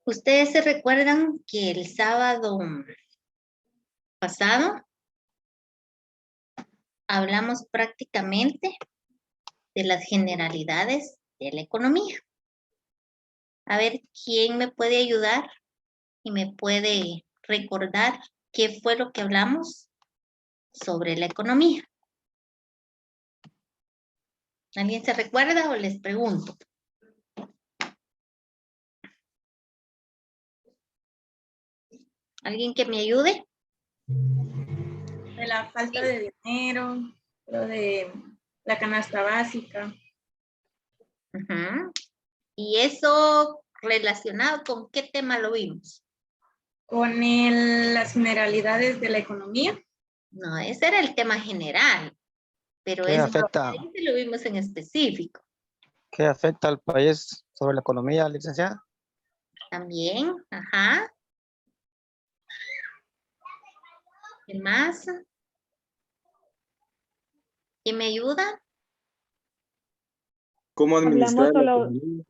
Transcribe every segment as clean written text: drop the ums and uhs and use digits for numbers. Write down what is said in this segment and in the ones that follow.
Ustedes se recuerdan que el sábado pasado hablamos prácticamente de las generalidades de la economía. A ver, ¿quién me puede ayudar y me puede recordar qué fue lo que hablamos sobre la economía? ¿Alguien se recuerda o les pregunto? ¿Alguien que me ayude? De la falta de dinero, lo de la canasta básica. Ujú. ¿Y eso relacionado con qué tema lo vimos? Con las generalidades de la economía. No, ese era el tema general, pero ¿Qué ese afecta, lo vimos en específico. qué afecta al país sobre la economía, licenciada? También, ajá. ¿Qué más? ¿Quién me ayuda? ¿Cómo administrar Hablamos la solo, economía?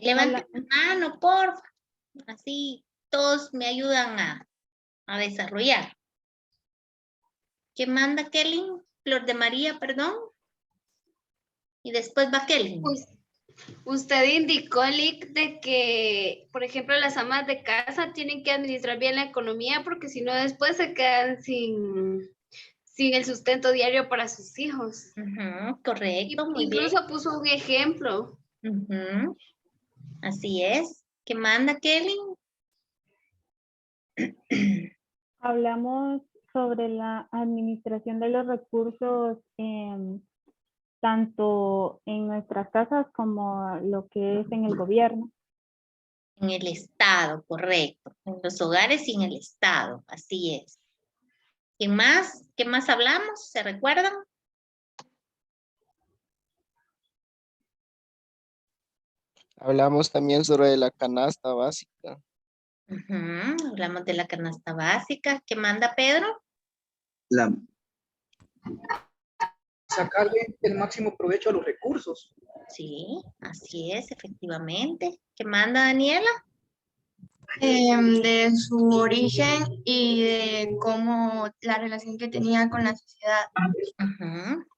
Levanten la mano, por favor. Así todos me ayudan a desarrollar. ¿Qué manda Kelly? Flor de María, perdón. Y después va Kelly. Usted indicó, Lick, de que, por ejemplo, las amas de casa tienen que administrar bien la economía porque si no después se quedan sin el sustento diario para sus hijos. Correcto, muy Incluso bien. puso un ejemplo. Así es. ¿Qué manda Kelly? hablamos sobre la administración de los recursos tanto en nuestras casas como lo que es en el gobierno. En el Estado, correcto. En los hogares y en el Estado, así es. ¿Qué más? ¿Qué más hablamos? ¿Se recuerdan? Hablamos también sobre la canasta básica. Hablamos de la canasta básica. ¿Qué manda Pedro? Sacarle el máximo provecho a los recursos. Sí, así es, efectivamente. ¿Qué manda Daniela? De su origen y de cómo la relación que tenía con la sociedad.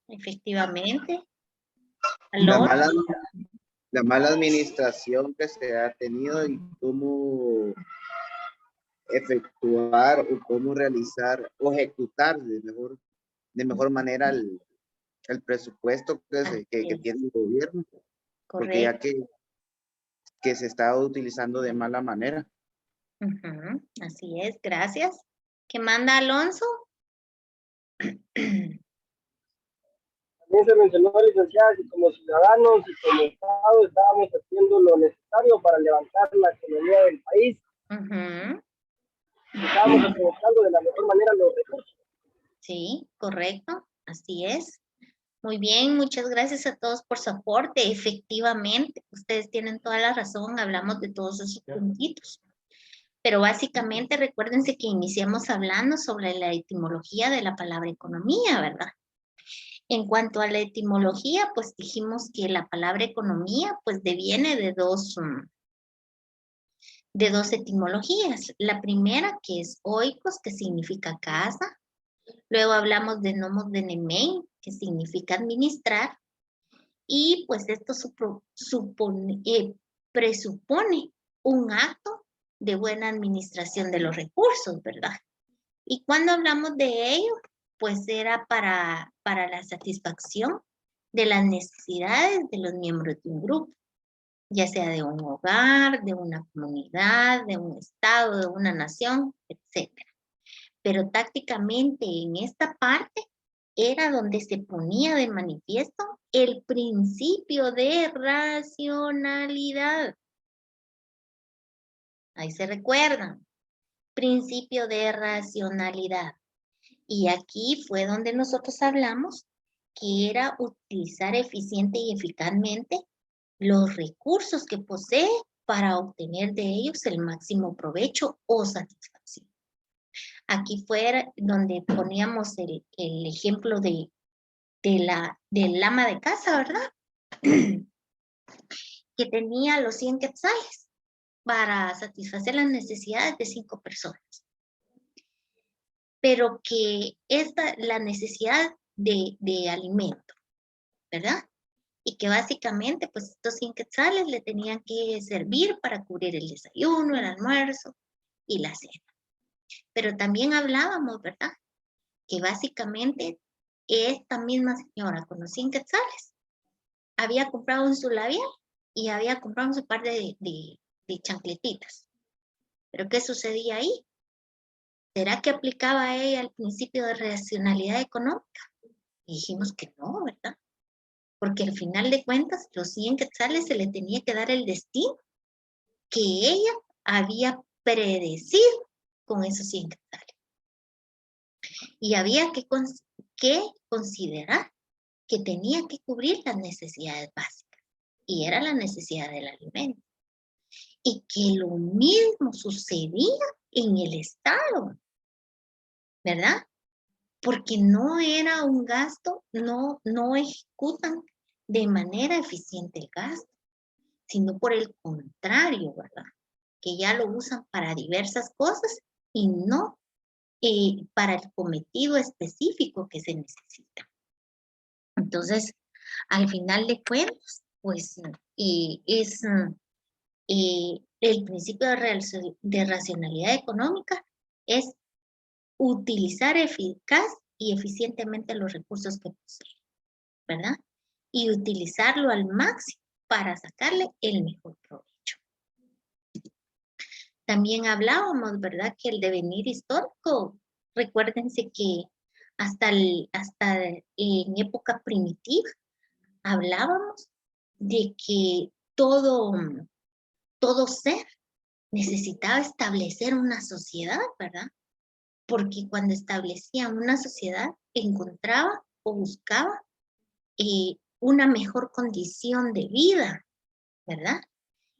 Efectivamente. La mala administración que se ha tenido y cómo efectuar o cómo realizar o ejecutar de mejor manera el presupuesto que tiene el gobierno. Porque ya que se está utilizando de mala manera. Así es, gracias. ¿Qué manda Alonso? También se mencionó, licenciada, que como ciudadanos y como Estado estábamos haciendo lo necesario para levantar la economía del país. Estábamos aprovechando de la mejor manera los recursos. Sí, correcto, así es. Muy bien, muchas gracias a todos por su aporte. Efectivamente, ustedes tienen toda la razón, hablamos de todos esos puntitos. Pero básicamente recuérdense que iniciamos hablando sobre la etimología de la palabra economía, ¿verdad? En cuanto a la etimología, pues dijimos que la palabra economía pues deviene de dos etimologías. La primera que es oikos, que significa casa. Luego hablamos de nomos de nemein, que significa administrar. Y pues esto presupone un acto de buena administración de los recursos, ¿verdad? Y cuando hablamos de ello, pues era para la satisfacción de las necesidades de los miembros de un grupo, ya sea de un hogar, de una comunidad, de un estado, de una nación, etc. Pero tácticamente en esta parte era donde se ponía de manifiesto el principio de racionalidad. Ahí se recuerdan, principio de racionalidad. Y aquí fue donde nosotros hablamos que era utilizar eficiente y eficazmente los recursos que posee para obtener de ellos el máximo provecho o satisfacción. Aquí fue donde poníamos el ejemplo de del ama de casa, ¿verdad? Que tenía los 100 quetzales para satisfacer las necesidades de 5 personas. Pero que la necesidad de alimento, ¿verdad? Y que básicamente, pues estos 100 quetzales le tenían que servir para cubrir el desayuno, el almuerzo y la cena. Pero también hablábamos, ¿verdad? Que básicamente esta misma señora con los 100 quetzales había comprado un su labial y había comprado un su par de chancletitas. ¿Pero qué sucedía ahí? ¿Será que aplicaba a ella el principio de racionalidad económica? Y dijimos que no, ¿verdad? Porque al final de cuentas, los 100 quetzales se le tenía que dar el destino que ella había predecido con esos 100 quetzales. Y había que considerar que tenía que cubrir las necesidades básicas. Y era la necesidad del alimento. Y que lo mismo sucedía en el Estado, ¿verdad? Porque no era un gasto, no ejecutan de manera eficiente el gasto, sino por el contrario, ¿verdad? Que ya lo usan para diversas cosas y no para el cometido específico que se necesita. Entonces, al final de cuentas, pues es el principio de racionalidad económica es utilizar eficaz y eficientemente los recursos que posee, ¿verdad? Y utilizarlo al máximo para sacarle el mejor provecho. También hablábamos, ¿verdad? Que el devenir histórico, recuérdense que hasta en época primitiva hablábamos de que todo ser necesitaba establecer una sociedad, ¿verdad? Porque cuando establecía una sociedad encontraba o buscaba una mejor condición de vida, ¿verdad?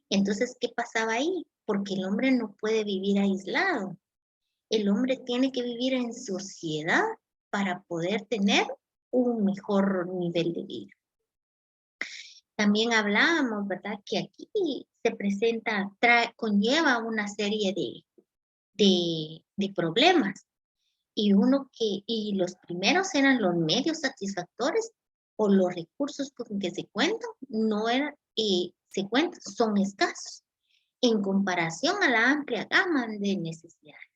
Entonces, ¿qué pasaba ahí? Porque el hombre no puede vivir aislado. El hombre tiene que vivir en sociedad para poder tener un mejor nivel de vida. También hablábamos, ¿verdad? Que aquí se presenta, conlleva una serie de problemas. Y los primeros eran los medios satisfactores o los recursos con que se cuentan, son escasos en comparación a la amplia gama de necesidades.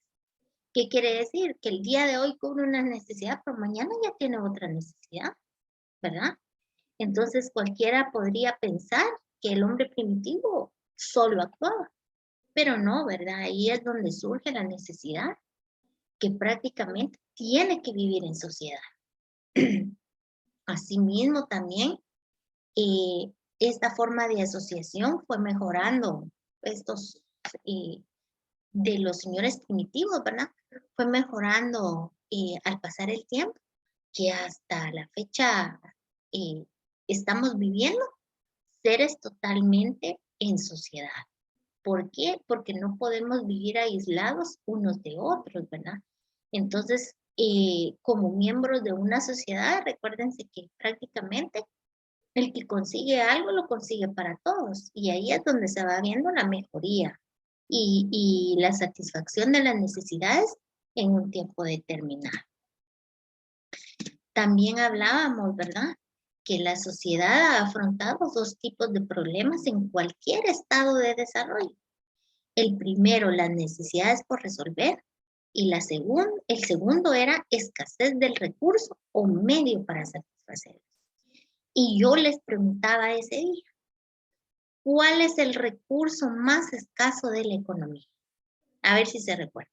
¿Qué quiere decir? Que el día de hoy cubre una necesidad, pero mañana ya tiene otra necesidad, ¿verdad? Entonces cualquiera podría pensar que el hombre primitivo solo actuaba, pero no, ¿verdad? Ahí es donde surge la necesidad que prácticamente tiene que vivir en sociedad. Asimismo también, esta forma de asociación fue mejorando de los señores primitivos, ¿verdad? Fue mejorando al pasar el tiempo, que hasta la fecha estamos viviendo seres totalmente en sociedad. ¿Por qué? Porque no podemos vivir aislados unos de otros, ¿verdad? Entonces, como miembros de una sociedad, recuérdense que prácticamente el que consigue algo lo consigue para todos. Y ahí es donde se va viendo la mejoría y la satisfacción de las necesidades en un tiempo determinado. También hablábamos, ¿verdad? Que la sociedad ha afrontado dos tipos de problemas en cualquier estado de desarrollo. El primero, las necesidades por resolver, y el segundo era escasez del recurso o medio para satisfacerlos. Y yo les preguntaba ese día, ¿cuál es el recurso más escaso de la economía? A ver si se recuerda.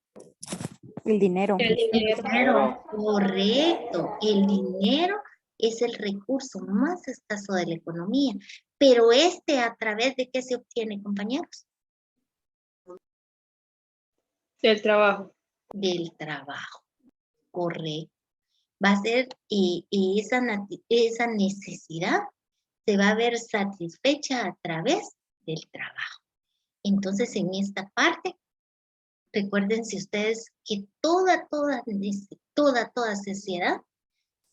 El dinero. El dinero. Correcto, el dinero es el recurso más escaso de la economía, pero ¿a través de qué se obtiene, compañeros? Del trabajo. Del trabajo, correcto. Va a ser esa necesidad se va a ver satisfecha a través del trabajo. Entonces, en esta parte, recuérdense ustedes que toda sociedad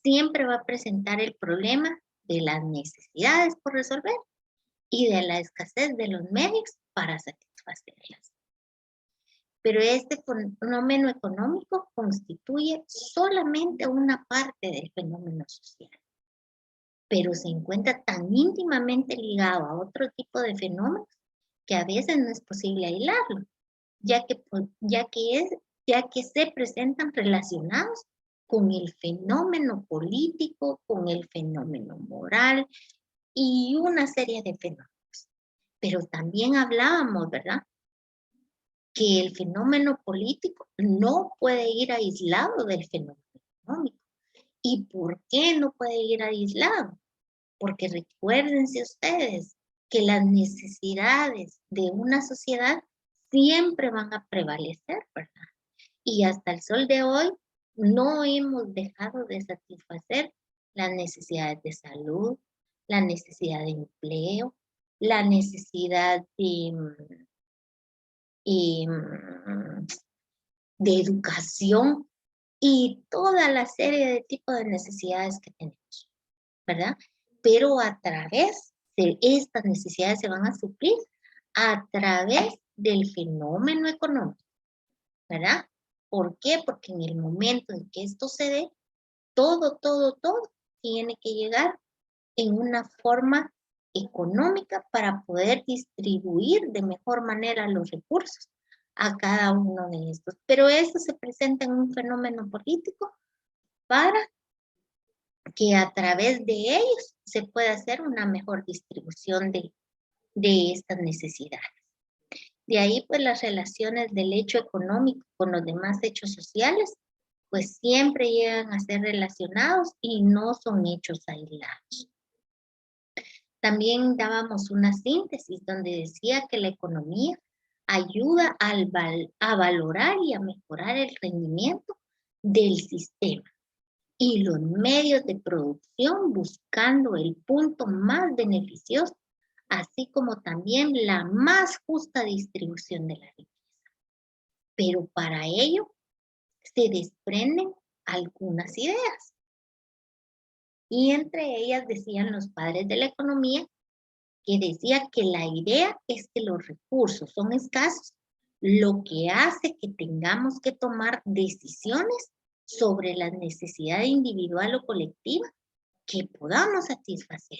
siempre va a presentar el problema de las necesidades por resolver y de la escasez de los medios para satisfacerlas. Pero este fenómeno económico constituye solamente una parte del fenómeno social, pero se encuentra tan íntimamente ligado a otro tipo de fenómenos que a veces no es posible aislarlo, ya que se presentan relacionados con el fenómeno político, con el fenómeno moral y una serie de fenómenos. Pero también hablábamos, ¿verdad?, que el fenómeno político no puede ir aislado del fenómeno económico. ¿Y por qué no puede ir aislado? Porque recuérdense ustedes que las necesidades de una sociedad siempre van a prevalecer, ¿verdad? Y hasta el sol de hoy no hemos dejado de satisfacer las necesidades de salud, la necesidad de empleo, la necesidad de educación y toda la serie de tipos de necesidades que tenemos, ¿verdad? Pero a través de estas necesidades se van a suplir a través del fenómeno económico, ¿verdad? ¿Por qué? Porque en el momento en que esto se dé, todo tiene que llegar en una forma económica para poder distribuir de mejor manera los recursos a cada uno de estos. Pero eso se presenta en un fenómeno político para que a través de ellos se pueda hacer una mejor distribución de estas necesidades. De ahí, pues, las relaciones del hecho económico con los demás hechos sociales, pues siempre llegan a ser relacionados y no son hechos aislados. También dábamos una síntesis donde decía que la economía ayuda a valorar y a mejorar el rendimiento del sistema y los medios de producción buscando el punto más beneficioso, así como también la más justa distribución de la riqueza. Pero para ello se desprenden algunas ideas. Y entre ellas decían los padres de la economía, que decía que la idea es que los recursos son escasos, lo que hace que tengamos que tomar decisiones sobre la necesidad individual o colectiva que podamos satisfacer.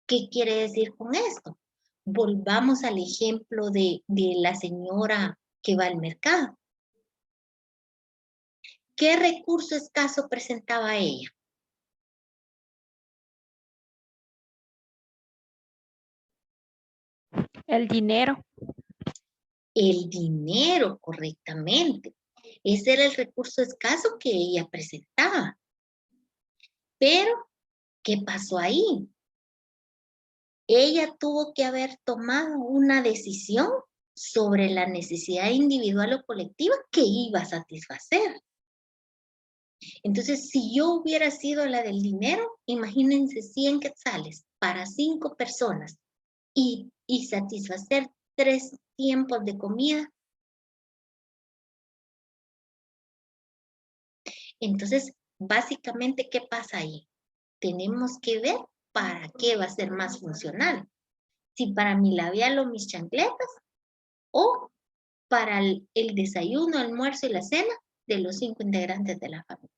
¿Qué quiere decir con esto? Volvamos al ejemplo de la señora que va al mercado. ¿Qué recurso escaso presentaba ella? El dinero. El dinero, correctamente. Ese era el recurso escaso que ella presentaba. Pero, ¿qué pasó ahí? Ella tuvo que haber tomado una decisión sobre la necesidad individual o colectiva que iba a satisfacer. Entonces, si yo hubiera sido la del dinero, imagínense 100 quetzales para 5 personas y satisfacer 3 tiempos de comida. Entonces, básicamente, ¿qué pasa ahí? Tenemos que ver para qué va a ser más funcional. Si para mi labial o mis chancletas, o para el desayuno, almuerzo y la cena de los 5 integrantes de la familia.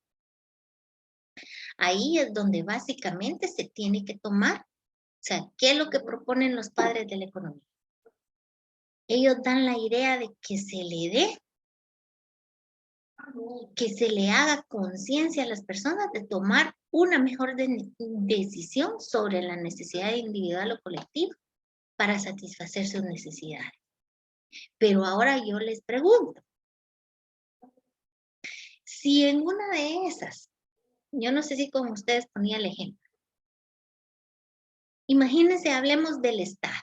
Ahí es donde básicamente se tiene que tomar, o sea, ¿qué es lo que proponen los padres de la economía? Ellos dan la idea de que se le dé, que se le haga conciencia a las personas de tomar una mejor decisión sobre la necesidad individual o colectiva para satisfacer sus necesidades. Pero ahora yo les pregunto, si en una de esas, yo no sé si con ustedes ponía el ejemplo, imagínense, hablemos del Estado,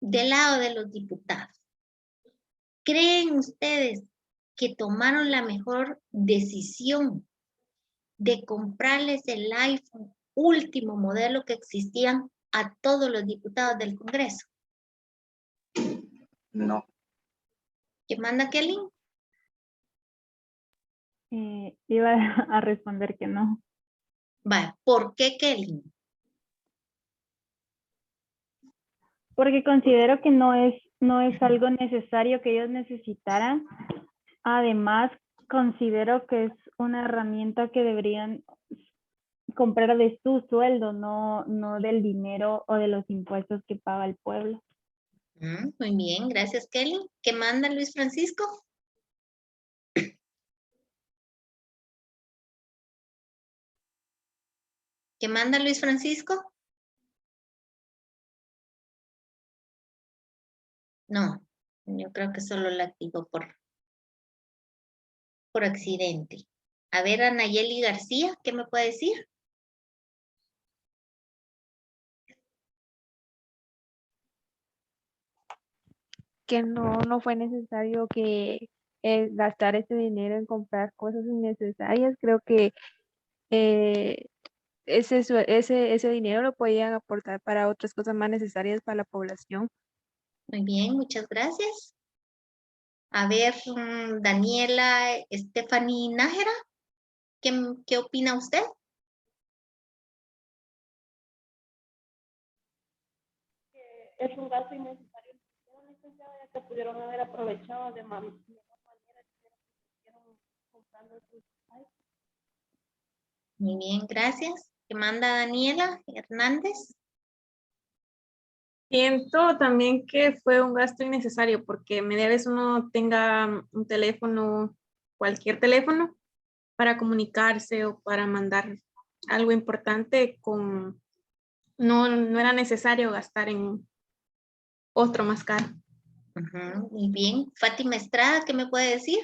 del lado de los diputados. ¿Creen ustedes que tomaron la mejor decisión de comprarles el iPhone último modelo que existían a todos los diputados del Congreso? No. ¿Qué manda Kelly? Iba a responder que no. Va, ¿por qué, Kelly? Porque considero que no es algo necesario que ellos necesitaran. Además, considero que es una herramienta que deberían comprar de su sueldo, no del dinero o de los impuestos que paga el pueblo. Muy bien, gracias, Kelly. ¿Qué manda Luis Francisco? ¿Qué manda Luis Francisco? No, yo creo que solo la activó por accidente. A ver, Anayeli García, ¿qué me puede decir? Que no fue necesario que gastar ese dinero en comprar cosas innecesarias. Creo que ese dinero lo podían aportar para otras cosas más necesarias para la población. Muy bien, muchas gracias. A ver, Daniela Stephanie Nájera, ¿qué opina usted? Es un gasto innecesario, ya que pudieron haber aprovechado de mejor manera comprando sus. Muy bien, gracias. ¿Qué manda Daniela Hernández? Siento también que fue un gasto innecesario porque media vez uno tenga un teléfono, cualquier teléfono, para comunicarse o para mandar algo importante no era necesario gastar en otro más caro. Muy bien. Fátima Estrada, ¿qué me puede decir?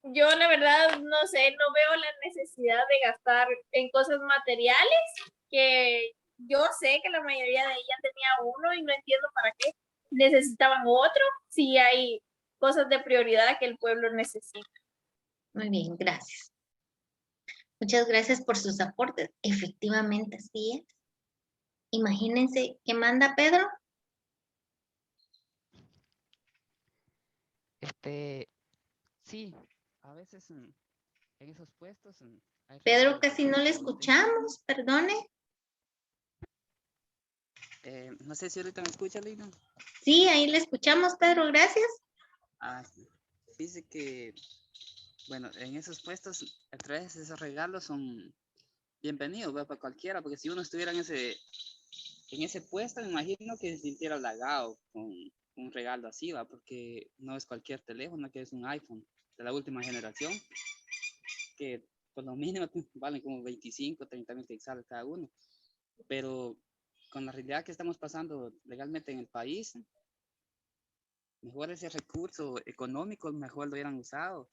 Yo la verdad no sé, no veo la necesidad de gastar en cosas materiales, que yo sé que la mayoría de ellas tenía uno y no entiendo para qué necesitaban otro, si hay cosas de prioridad que el pueblo necesita. Muy bien, gracias. Muchas gracias por sus aportes. Efectivamente, así es. Imagínense, ¿qué manda Pedro? Sí, a veces en esos puestos. Pedro, casi no le escuchamos, perdone. No sé si ahorita me escucha, Lina. Sí, ahí le escuchamos, Pedro, gracias. Dice que, bueno, en esos puestos, a través de esos regalos son bienvenidos, ¿verdad? Para cualquiera, porque si uno estuviera en ese puesto, me imagino que se sintiera halagado con un regalo así, ¿va? Porque no es cualquier teléfono, que es un iPhone de la última generación, que por lo mínimo valen como 25, 30 mil quetzales cada uno. Pero con la realidad que estamos pasando legalmente en el país, mejor ese recurso económico, mejor lo hubieran usado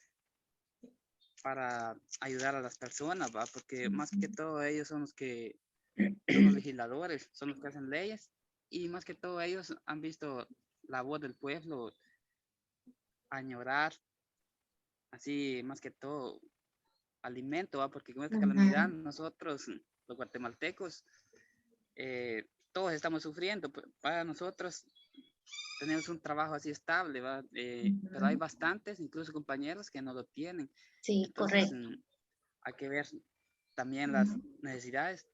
para ayudar a las personas, ¿va? Porque más que todo ellos son los legisladores, son los que hacen leyes, y más que todo ellos han visto la voz del pueblo añorar, así más que todo alimento, ¿va? Porque con esta calamidad nosotros, los guatemaltecos, todos estamos sufriendo. Para nosotros tenemos un trabajo así estable, ¿va? Pero hay bastantes, incluso compañeros, que no lo tienen. Sí, entonces, correcto. Hay que ver también las necesidades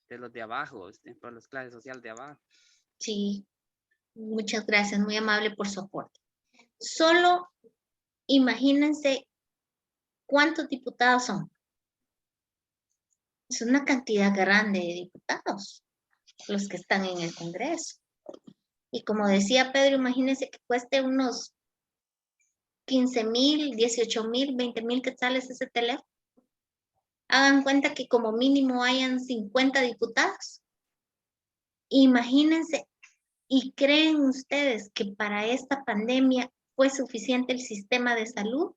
de los de abajo, por las clases sociales de abajo. Sí, muchas gracias, muy amable por su aporte. Solo imagínense cuántos diputados son. Es una cantidad grande de diputados los que están en el Congreso. Y como decía Pedro, imagínense que cueste unos 15,000, 18,000, 20,000 quetzales ese teléfono. Hagan cuenta que como mínimo hayan 50 diputados. Imagínense, ¿y creen ustedes que para esta pandemia fue suficiente el sistema de salud?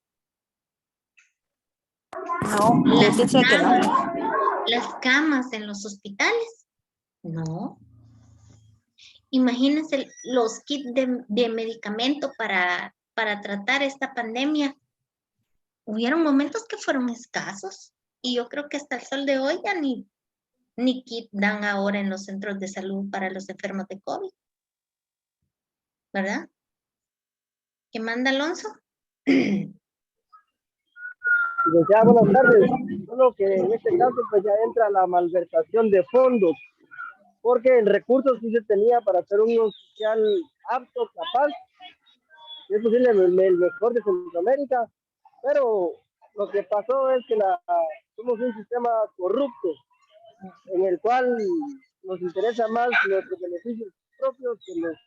No, yo pienso que no. Las camas en los hospitales, no. Imagínense los kits de medicamento para tratar esta pandemia. Hubieron momentos que fueron escasos y yo creo que hasta el sol de hoy ya ni kit dan ahora en los centros de salud para los enfermos de COVID. ¿Verdad? ¿Qué manda Alonso? Licenciada, buenas tardes. Solo que en este caso pues ya entra la malversación de fondos, porque el recurso sí se tenía para hacer un oficial apto, capaz, y es posible el mejor de Centroamérica, pero lo que pasó es que somos un sistema corrupto, en el cual nos interesa más nuestros beneficios propios que el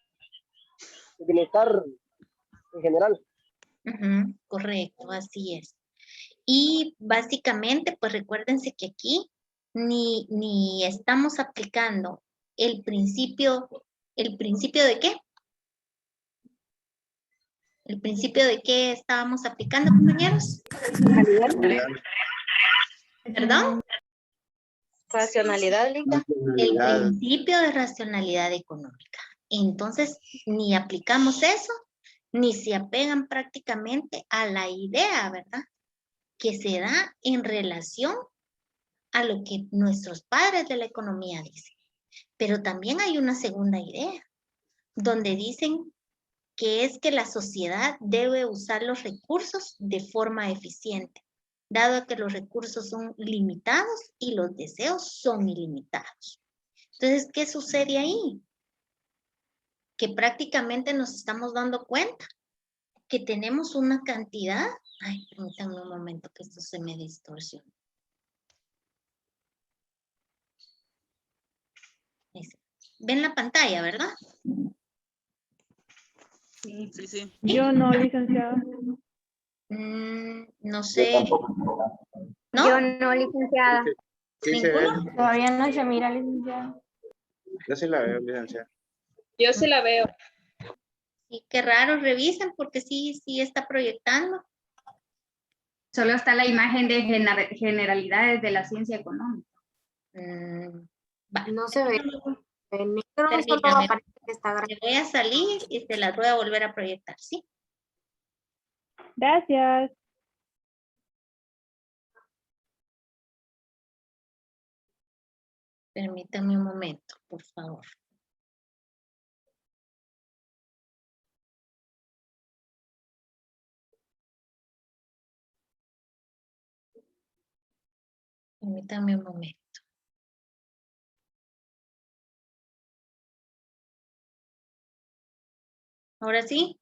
bienestar en general. Correcto, así es. Y básicamente, pues recuérdense que aquí ni estamos aplicando el principio ¿de qué? ¿El principio de qué estábamos aplicando, compañeros? ¿Perdón? Racionalidad, Linda. El principio de racionalidad económica. Entonces, ni aplicamos eso, ni se apegan prácticamente a la idea, ¿verdad? Que se da en relación a lo que nuestros padres de la economía dicen. Pero también hay una segunda idea, donde dicen que es que la sociedad debe usar los recursos de forma eficiente, dado que los recursos son limitados y los deseos son ilimitados. Entonces, ¿qué sucede ahí? Que prácticamente nos estamos dando cuenta que tenemos una cantidad. Ay, permítanme un momento que esto se me distorsiona. Ven la pantalla, ¿verdad? Sí, sí. Yo no, licenciada. No sé. ¿No? Yo no, licenciada. Sí se ve. Todavía no se mira, licenciada. Yo sí la veo, licenciada. Yo sí la veo. Sí, qué raro, revisen porque sí está proyectando. Solo está la imagen de generalidades de la ciencia económica. No se ve. En negro solo Permítame, aparece que está grabado. me voy a salir y se las voy a volver a proyectar, ¿sí? Gracias. Permítame un momento, por favor. Permítame un momento. ¿Ahora sí?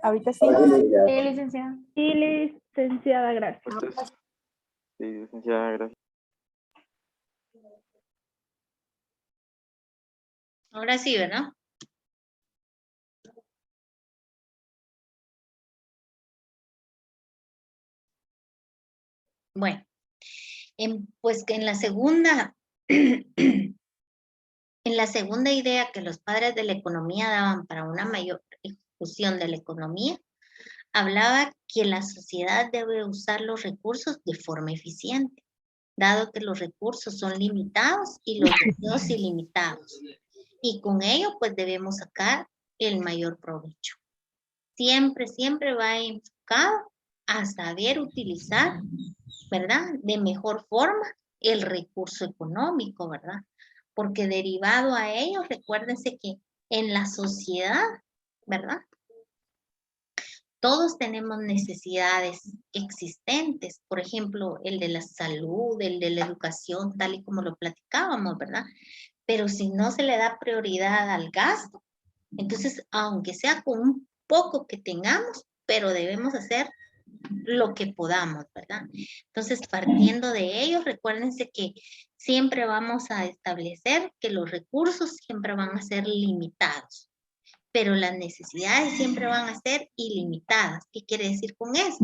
Ahorita sí. Sí, licenciada. Sí, licenciada, gracias. Sí, licenciada, gracias. Ahora sí, ¿verdad? Bueno, pues que en la segunda, en la segunda idea que los padres de la economía daban para una mayor ejecución de la economía, hablaba que la sociedad debe usar los recursos de forma eficiente, dado que los recursos son limitados y los deseos ilimitados. Y con ello, pues debemos sacar el mayor provecho. Siempre va enfocado a saber utilizar, ¿verdad? De mejor forma el recurso económico, ¿verdad? Porque derivado a ello, recuérdense que en la sociedad, ¿verdad? Todos tenemos necesidades existentes, por ejemplo, el de la salud, el de la educación, tal y como lo platicábamos, ¿verdad? Pero si no se le da prioridad al gasto, entonces, aunque sea con un poco que tengamos, pero debemos hacer lo que podamos, ¿verdad? Entonces, partiendo de ello, recuérdense que siempre vamos a establecer que los recursos siempre van a ser limitados, pero las necesidades siempre van a ser ilimitadas. ¿Qué quiere decir con eso?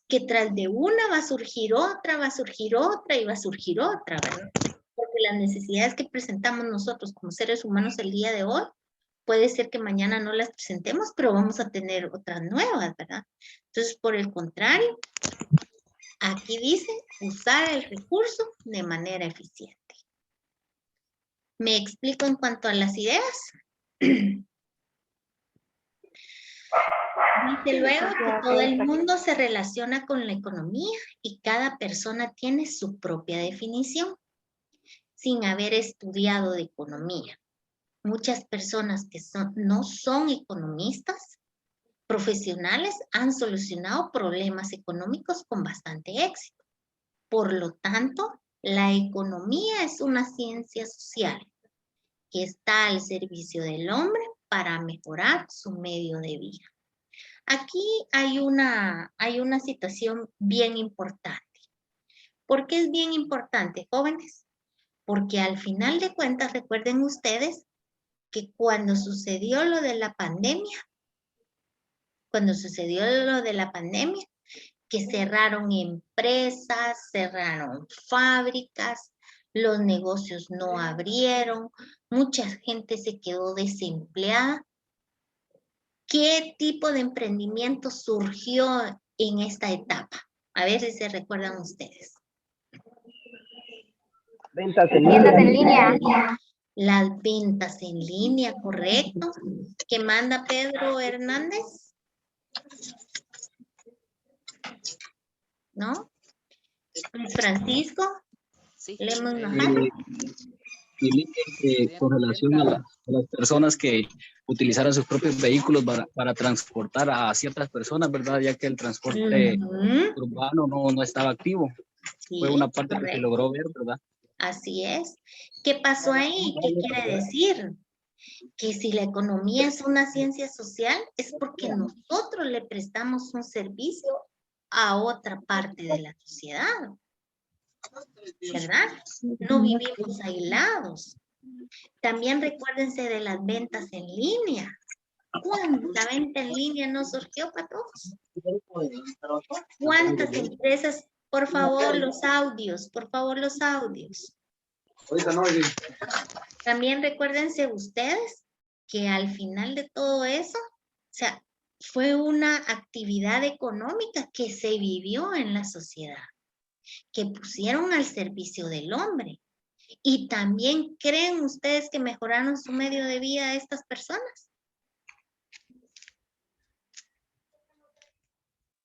Que tras de una va a surgir otra y va a surgir otra, ¿verdad? Porque las necesidades que presentamos nosotros como seres humanos el día de hoy, puede ser que mañana no las presentemos, pero vamos a tener otras nuevas, ¿verdad? Entonces, por el contrario, aquí dice usar el recurso de manera eficiente. ¿Me explico en cuanto a las ideas? Dice luego que todo el mundo se relaciona con la economía y cada persona tiene su propia definición sin haber estudiado de economía. Muchas personas que no son economistas profesionales han solucionado problemas económicos con bastante éxito. Por lo tanto, la economía es una ciencia social que está al servicio del hombre para mejorar su medio de vida. Aquí hay una situación bien importante. ¿Por qué es bien importante, jóvenes? Porque al final de cuentas, recuerden ustedes que cuando sucedió lo de la pandemia, que cerraron empresas, cerraron fábricas, los negocios no abrieron, mucha gente se quedó desempleada. ¿Qué tipo de emprendimiento surgió en esta etapa? A ver si se recuerdan ustedes. Ventas en línea. Las ventas en línea, correcto. ¿Qué manda Pedro Hernández? ¿No? Francisco. Sí. Lemon con relación a las personas que utilizaran sus propios vehículos para transportar a ciertas personas, ¿verdad? Ya que el transporte urbano no estaba activo. Sí, fue una parte que correcto. se logró ver, ¿verdad? Así es. ¿Qué pasó ahí? ¿Qué quiere decir? Que si la economía es una ciencia social, es porque nosotros le prestamos un servicio a otra parte de la sociedad. ¿Verdad? No vivimos aislados. También recuérdense de las ventas en línea. ¿Cuánta venta en línea no surgió para todos? ¿Cuántas empresas? Por favor, los audios. Por favor, los audios. También recuérdense ustedes que al final de todo eso, o sea, fue una actividad económica que se vivió en la sociedad, que pusieron al servicio del hombre. Y también creen ustedes que mejoraron su medio de vida estas personas.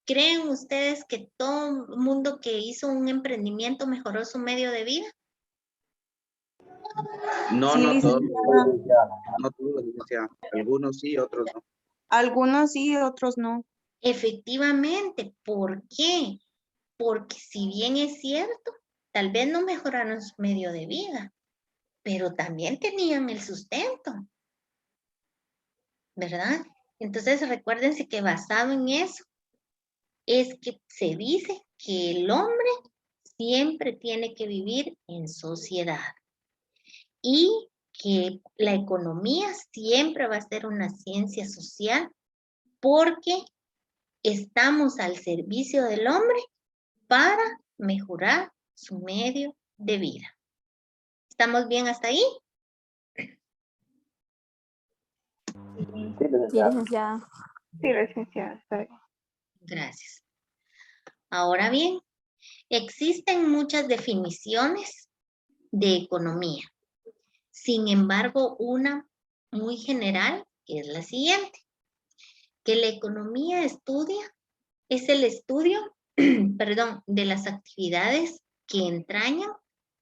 ¿Creen ustedes que todo el mundo que hizo un emprendimiento mejoró su medio de vida? No, Sí, no todos. licenciada. No todos, licenciada. Algunos sí, otros no. Algunos sí, otros no. Efectivamente. ¿Por qué? Porque si bien es cierto, tal vez no mejoraron su medio de vida, pero también tenían el sustento, ¿verdad? Entonces recuérdense que basado en eso, es que se dice que el hombre siempre tiene que vivir en sociedad y que la economía siempre va a ser una ciencia social porque estamos al servicio del hombre para mejorar su medio de vida. ¿Estamos bien hasta ahí? Sí, licenciada. Sí, licenciada, está bien. Gracias. Ahora bien, existen muchas definiciones de economía. Sin embargo, una muy general es la siguiente, que la economía es el estudio, perdón, de las actividades que entrañan, o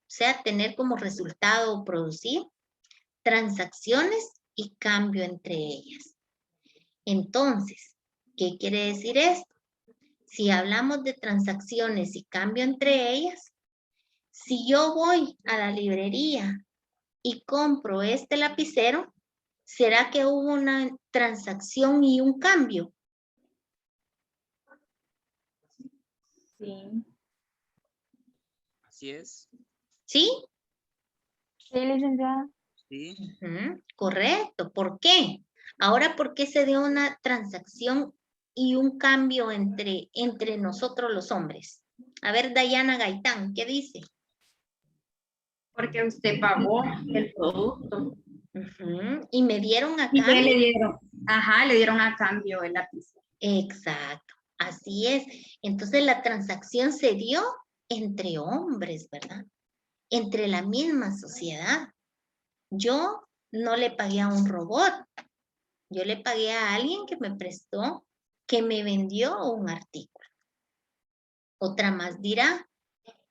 sea, tener como resultado producir transacciones y cambio entre ellas. Entonces, ¿qué quiere decir esto? Si hablamos de transacciones y cambio entre ellas, si yo voy a la librería y compro este lapicero, ¿será que hubo una transacción y un cambio? Sí. Así es. ¿Sí? Sí, licenciada. Sí. Correcto. ¿Por qué? Ahora, ¿por qué se dio una transacción y un cambio entre nosotros los hombres? A ver, Dayana Gaitán, ¿qué dice? Porque usted pagó el producto. Y me dieron a Y cambio. le dieron a cambio el lápiz. Exacto, así es. Entonces la transacción se dio entre hombres, ¿verdad? Entre la misma sociedad. Yo no le pagué a un robot. Yo le pagué a alguien que me prestó, que me vendió un artículo. Otra más dirá,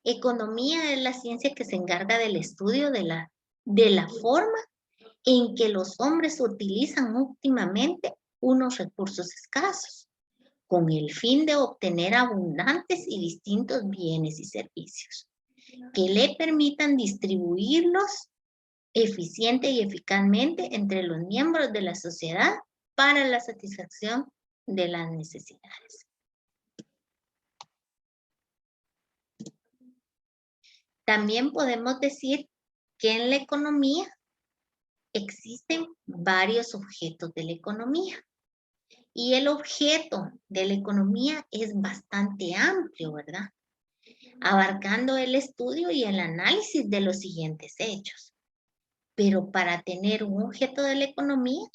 economía es la ciencia que se encarga del estudio de la forma en que los hombres utilizan óptimamente unos recursos escasos, con el fin de obtener abundantes y distintos bienes y servicios, que le permitan distribuirlos eficiente y eficazmente entre los miembros de la sociedad para la satisfacción de las necesidades. También podemos decir que en la economía existen varios objetos de la economía. Y el objeto de la economía es bastante amplio, ¿verdad? Abarcando el estudio y el análisis de los siguientes hechos. Pero para tener un objeto de la economía,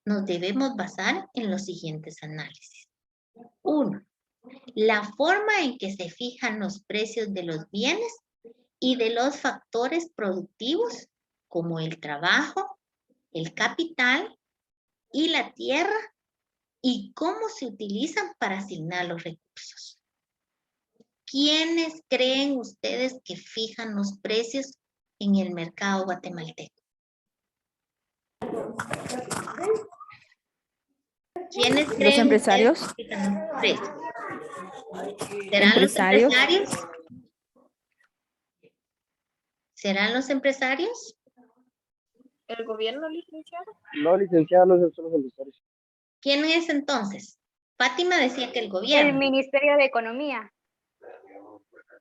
nos debemos basar en los siguientes análisis. 1. La forma en que se fijan los precios de los bienes y de los factores productivos, como el trabajo, el capital y la tierra, y cómo se utilizan para asignar los recursos. ¿Quiénes creen ustedes que fijan los precios en el mercado guatemalteco? ¿Quiénes creen Los empresarios. ustedes que fijan los precios? ¿Serán los empresarios? ¿Serán los empresarios? ¿El gobierno, licenciado? No, licenciada, no son los empresarios. ¿Quién es entonces? Fátima decía que el gobierno. El Ministerio de Economía.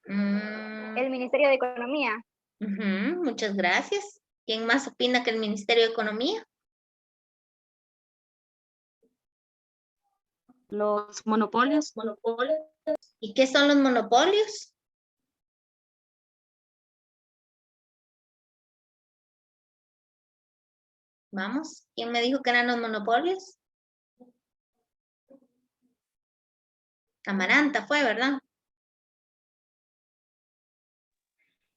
El Ministerio de Economía. Muchas gracias. ¿Quién más opina que el Ministerio de Economía? Los monopolios. ¿Y qué son los monopolios? Vamos, ¿quién me dijo que eran los monopolios? Amaranta fue, ¿verdad?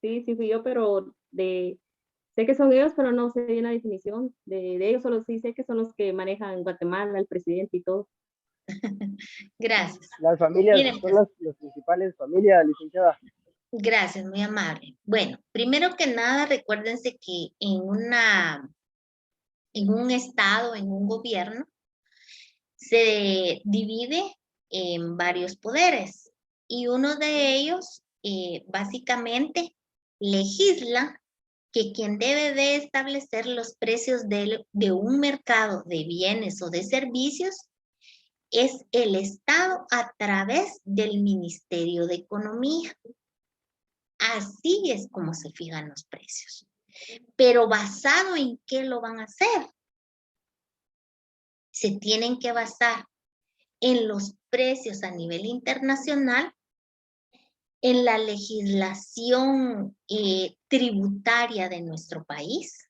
Sí, fui yo, pero sé que son ellos, pero no sé bien la definición de ellos, solo sí sé que son los que manejan Guatemala, el presidente y todo. Gracias. Las familias Miren, son las principales familias, licenciada. Gracias, muy amable. Bueno, primero que nada, recuérdense que en un estado, en un gobierno, se divide en varios poderes y uno de ellos básicamente legisla que quien debe de establecer los precios de un mercado de bienes o de servicios es el Estado a través del Ministerio de Economía. Así es como se fijan los precios. Pero ¿basado en qué lo van a hacer? Se tienen que basar en los precios a nivel internacional, en la legislación tributaria de nuestro país,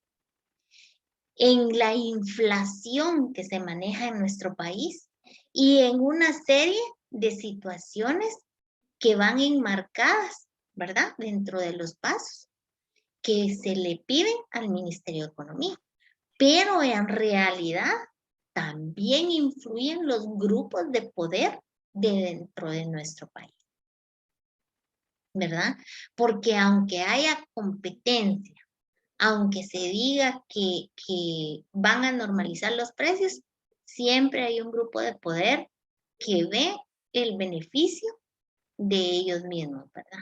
en la inflación que se maneja en nuestro país y en una serie de situaciones que van enmarcadas, ¿verdad? Dentro de los pasos que se le piden al Ministerio de Economía. Pero en realidad también influyen los grupos de poder dentro de nuestro país, ¿verdad? Porque aunque haya competencia, aunque se diga que van a normalizar los precios, siempre hay un grupo de poder que ve el beneficio de ellos mismos, ¿verdad?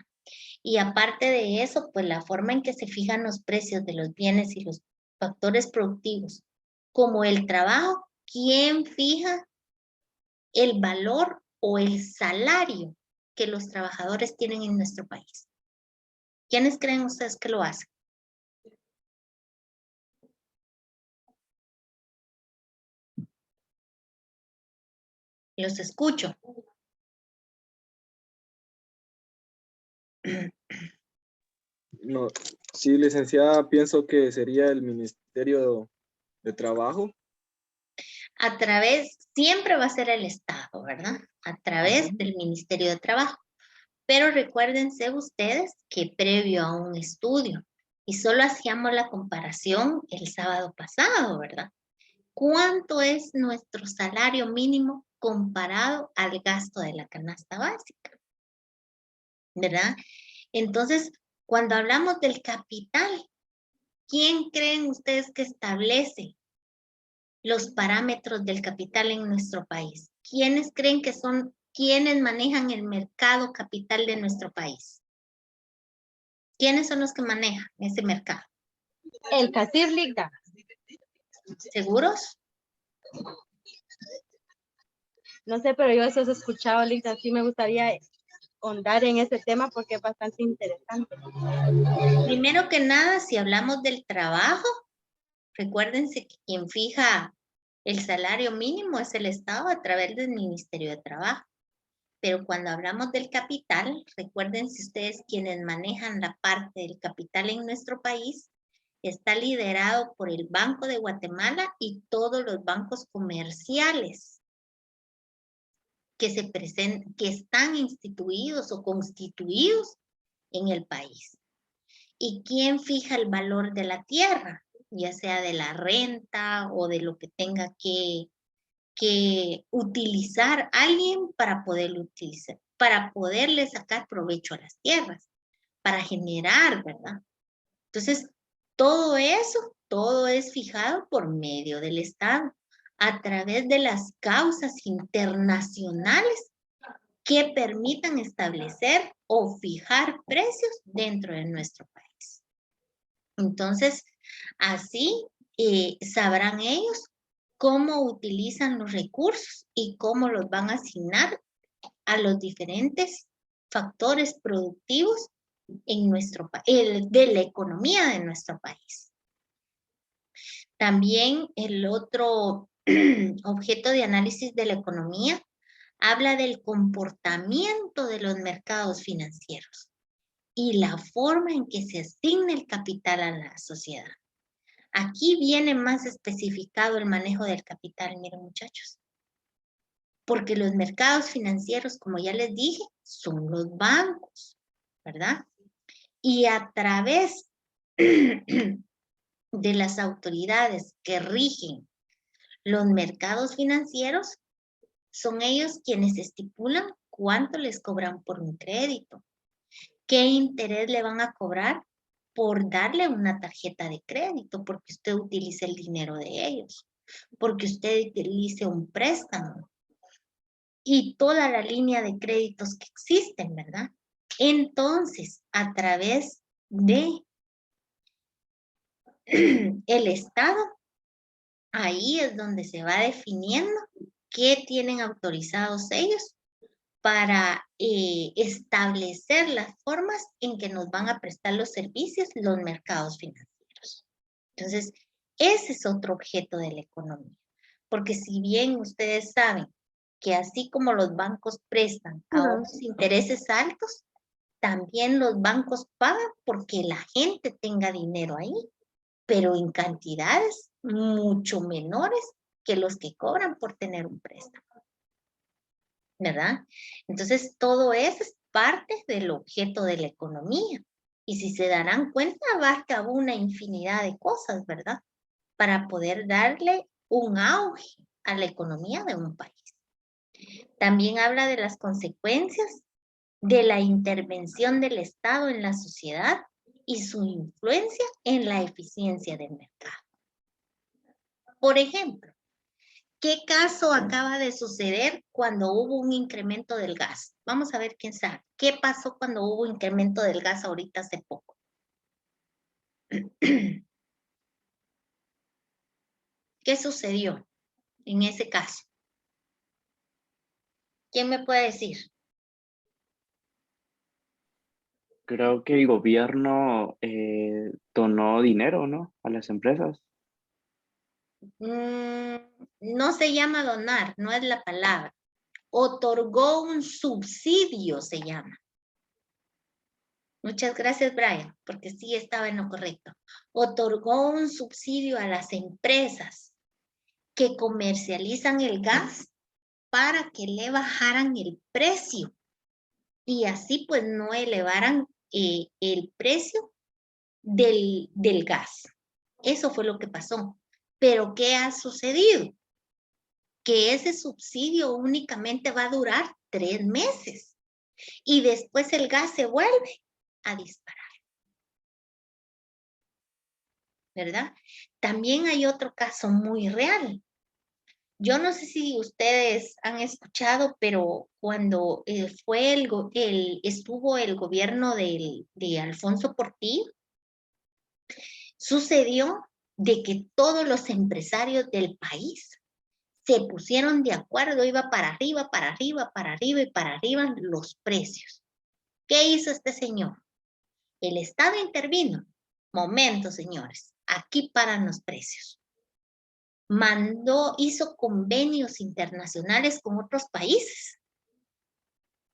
Y aparte de eso, pues la forma en que se fijan los precios de los bienes y los factores productivos, como el trabajo, ¿quién fija el valor o el salario que los trabajadores tienen en nuestro país? ¿Quiénes creen ustedes que lo hacen? Los escucho. No, sí, licenciada, pienso que sería el Ministerio de Trabajo. A través, siempre va a ser el Estado, ¿verdad? A través del Ministerio de Trabajo. Pero recuérdense ustedes que previo a un estudio, y solo hacíamos la comparación el sábado pasado, ¿verdad? ¿Cuánto es nuestro salario mínimo comparado al gasto de la canasta básica? ¿Verdad? Entonces, cuando hablamos del capital, ¿quién creen ustedes que establece los parámetros del capital en nuestro país? ¿Quiénes creen que son quienes manejan el mercado capital de nuestro país? ¿Quiénes son los que manejan ese mercado? El CACIR LICDA. ¿Seguros? No sé, pero yo eso he escuchado, Lisa. Sí me gustaría ahondar en ese tema porque es bastante interesante. Primero que nada, si hablamos del trabajo, recuérdense que quien fija el salario mínimo es el Estado a través del Ministerio de Trabajo. Pero cuando hablamos del capital, recuérdense ustedes quienes manejan la parte del capital en nuestro país, está liderado por el Banco de Guatemala y todos los bancos comerciales que están instituidos o constituidos en el país. ¿Y quién fija el valor de la tierra? Ya sea de la renta o de lo que tenga que utilizar alguien para poderlo utilizar, para poderle sacar provecho a las tierras, para generar, ¿verdad? Entonces, todo eso, todo es fijado por medio del Estado, a través de las causas internacionales que permitan establecer o fijar precios dentro de nuestro país. Entonces, así sabrán ellos cómo utilizan los recursos y cómo los van a asignar a los diferentes factores productivos en nuestro país, de la economía de nuestro país. También el otro objeto de análisis de la economía habla del comportamiento de los mercados financieros y la forma en que se asigna el capital a la sociedad. Aquí viene más especificado el manejo del capital, miren muchachos. Porque los mercados financieros, como ya les dije, son los bancos, ¿verdad? Y a través de las autoridades que rigen los mercados financieros, son ellos quienes estipulan cuánto les cobran por un crédito, qué interés le van a cobrar por darle una tarjeta de crédito, porque usted utilice el dinero de ellos, porque usted utilice un préstamo y toda la línea de créditos que existen, ¿verdad? Entonces, a través de el Estado, ahí es donde se va definiendo qué tienen autorizados ellos para establecer las formas en que nos van a prestar los servicios los mercados financieros. Entonces, ese es otro objeto de la economía. Porque si bien ustedes saben que así como los bancos prestan a unos intereses altos, también los bancos pagan porque la gente tenga dinero ahí, pero en cantidades mucho menores que los que cobran por tener un préstamo. ¿Verdad? Entonces, todo eso es parte del objeto de la economía. Y si se darán cuenta, abarca una infinidad de cosas, ¿verdad? Para poder darle un auge a la economía de un país. También habla de las consecuencias de la intervención del Estado en la sociedad y su influencia en la eficiencia del mercado. Por ejemplo, ¿qué caso acaba de suceder cuando hubo un incremento del gas? Vamos a ver quién sabe. ¿Qué pasó cuando hubo incremento del gas ahorita hace poco? ¿Qué sucedió en ese caso? ¿Quién me puede decir? Creo que el gobierno donó dinero, ¿no? A las empresas. No se llama donar, no es la palabra. Otorgó un subsidio, se llama. Muchas gracias, Brian, porque sí estaba en lo correcto. Otorgó un subsidio a las empresas que comercializan el gas para que le bajaran el precio y así pues no elevaran el precio del gas. Eso fue lo que pasó. Pero ¿qué ha sucedido? Que ese subsidio únicamente va a durar 3 meses y después el gas se vuelve a disparar. ¿Verdad? También hay otro caso muy real Yo no sé si ustedes han escuchado, pero cuando estuvo el gobierno de Alfonso Portillo, sucedió de que todos los empresarios del país se pusieron de acuerdo, iba para arriba, para arriba, para arriba y para arriba los precios. ¿Qué hizo este señor? El Estado intervino. Momento, señores, aquí paran los precios. Hizo convenios internacionales con otros países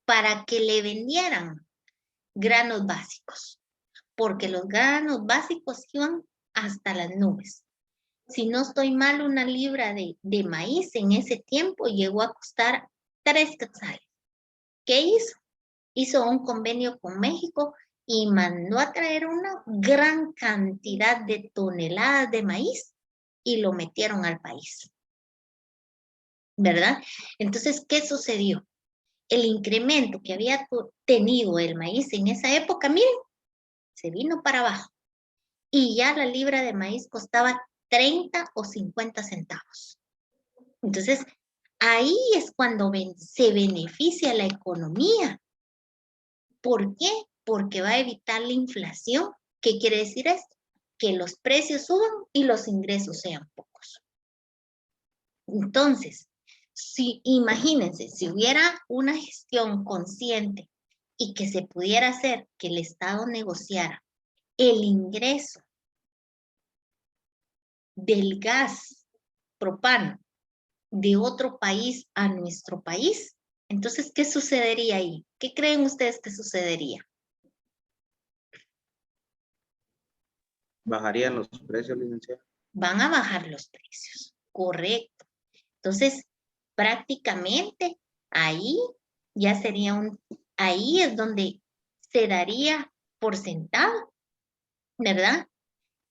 para que le vendieran granos básicos, porque los granos básicos iban hasta las nubes. Si no estoy mal, una libra de maíz en ese tiempo llegó a costar 3 quetzales. ¿Qué hizo? Hizo un convenio con México y mandó a traer una gran cantidad de toneladas de maíz y lo metieron al país. ¿Verdad? Entonces, ¿qué sucedió? El incremento que había tenido el maíz en esa época, miren, se vino para abajo. Y ya la libra de maíz costaba 30 o 50 centavos. Entonces, ahí es cuando se beneficia la economía. ¿Por qué? Porque va a evitar la inflación. ¿Qué quiere decir esto? Que los precios suban y los ingresos sean pocos. Entonces, imagínense, si hubiera una gestión consciente y que se pudiera hacer que el Estado negociara el ingreso del gas propano de otro país a nuestro país, entonces, ¿qué sucedería ahí? ¿Qué creen ustedes que sucedería? ¿Bajarían los precios, licenciada? Van a bajar los precios, correcto. Entonces, prácticamente ahí ya sería ahí es donde se daría por sentado, ¿verdad?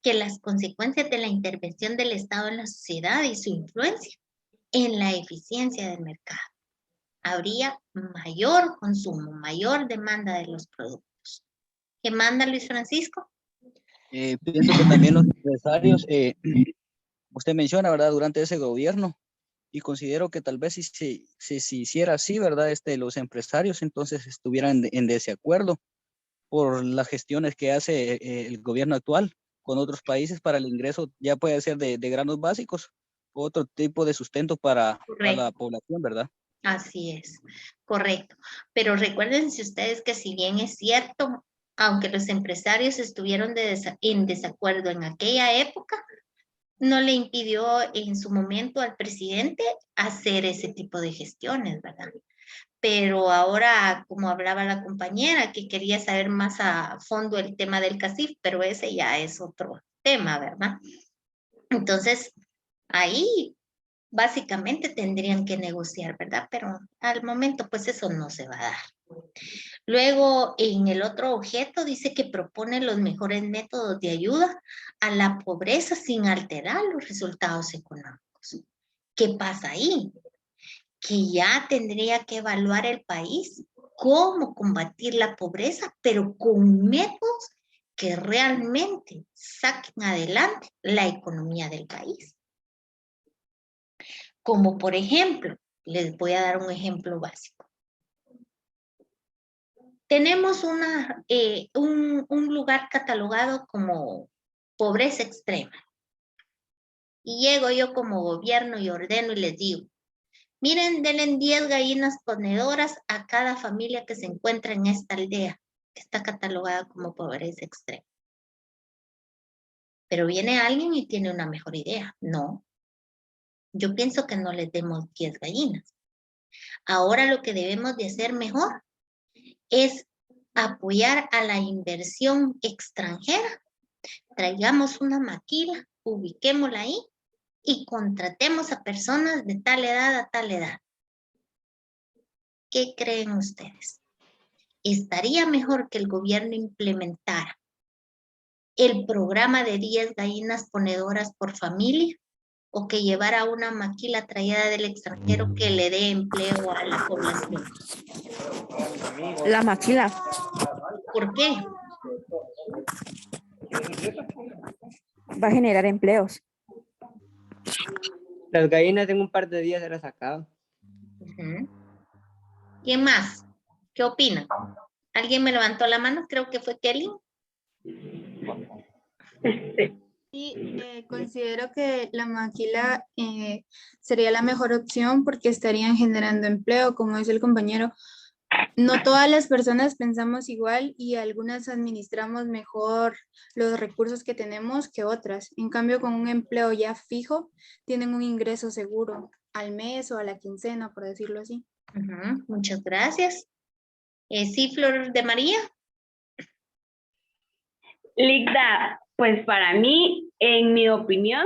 Que las consecuencias de la intervención del Estado en la sociedad y su influencia en la eficiencia del mercado. Habría mayor consumo, mayor demanda de los productos. ¿Qué manda Luis Francisco? Pienso que también los empresarios, usted menciona, ¿verdad? Durante ese gobierno, y considero que tal vez si se hiciera así, ¿verdad? Los empresarios entonces estuvieran en desacuerdo por las gestiones que hace el gobierno actual con otros países para el ingreso, ya puede ser de granos básicos, otro tipo de sustento para la población, ¿verdad? Así es, correcto. Pero recuérdense ustedes que si bien es cierto, aunque los empresarios estuvieron en desacuerdo en aquella época, no le impidió en su momento al presidente hacer ese tipo de gestiones, ¿verdad? Pero ahora, como hablaba la compañera, que quería saber más a fondo el tema del CACIF, pero ese ya es otro tema, ¿verdad? Entonces, ahí básicamente tendrían que negociar, ¿verdad? Pero al momento, pues eso no se va a dar. Luego, en el otro objeto, dice que propone los mejores métodos de ayuda a la pobreza sin alterar los resultados económicos. ¿Qué pasa ahí? Que ya tendría que evaluar el país cómo combatir la pobreza, pero con métodos que realmente saquen adelante la economía del país. Como por ejemplo, les voy a dar un ejemplo básico. Tenemos un lugar catalogado como pobreza extrema. Y llego yo como gobierno y ordeno y les digo, miren, denle 10 gallinas ponedoras a cada familia que se encuentra en esta aldea, que está catalogada como pobreza extrema. Pero viene alguien y tiene una mejor idea. No. Yo pienso que no les demos 10 gallinas. Ahora lo que debemos de hacer mejor es apoyar a la inversión extranjera. Traigamos una maquila, ubiquémosla ahí y contratemos a personas de tal edad a tal edad. ¿Qué creen ustedes? ¿Estaría mejor que el gobierno implementara el programa de 10 gallinas ponedoras por familia o que llevara una maquila traída del extranjero que le dé empleo a la población? La maquila. ¿Por qué? Va a generar empleos. Las gallinas en un par de días se las sacaban. ¿Quién más? ¿Qué opina? ¿Alguien me levantó la mano? Creo que fue Kelly. Sí, considero que la maquila sería la mejor opción porque estarían generando empleo, como dice el compañero. No todas las personas pensamos igual y algunas administramos mejor los recursos que tenemos que otras. En cambio, con un empleo ya fijo, tienen un ingreso seguro al mes o a la quincena, por decirlo así. Muchas gracias. Sí, Flor de María. Ligda, pues para mí, en mi opinión,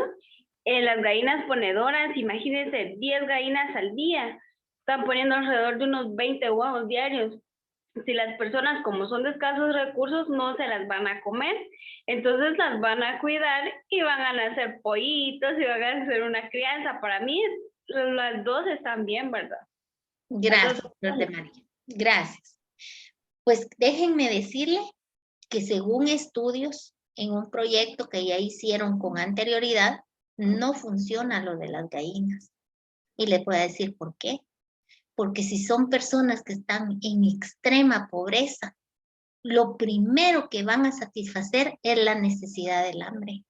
las gallinas ponedoras, imagínense, 10 gallinas al día, están poniendo alrededor de unos 20 huevos diarios. Si las personas, como son de escasos recursos, no se las van a comer, entonces las van a cuidar y van a nacer pollitos y van a hacer una crianza. Para mí, las dos están bien, ¿verdad? Gracias, Flor de María. Gracias. Pues déjenme decirle que según estudios en un proyecto que ya hicieron con anterioridad, no funciona lo de las gallinas. Y les voy a decir por qué. Porque si son personas que están en extrema pobreza, lo primero que van a satisfacer es la necesidad del hambre.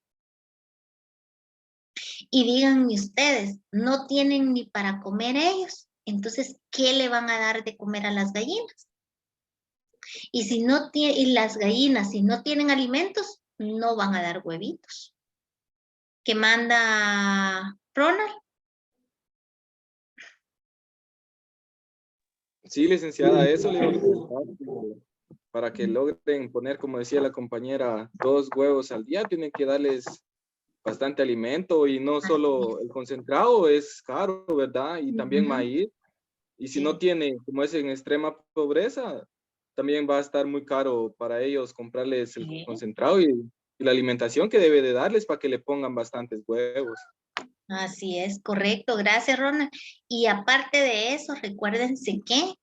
Y díganme ustedes, no tienen ni para comer ellos, entonces, ¿qué le van a dar de comer a las gallinas? Y si no y las gallinas, si no tienen alimentos, no van a dar huevitos. ¿Qué manda Ronald? Sí, licenciada, eso le iba a preguntar, para que logren poner, como decía la compañera, 2 huevos al día, tienen que darles bastante alimento y no solo el concentrado es caro, ¿verdad? Y también maíz. Y si no tiene, como es en extrema pobreza, también va a estar muy caro para ellos comprarles el concentrado y la alimentación que debe de darles para que le pongan bastantes huevos. Así es, correcto. Gracias, Ronald. Y aparte de eso, recuérdense que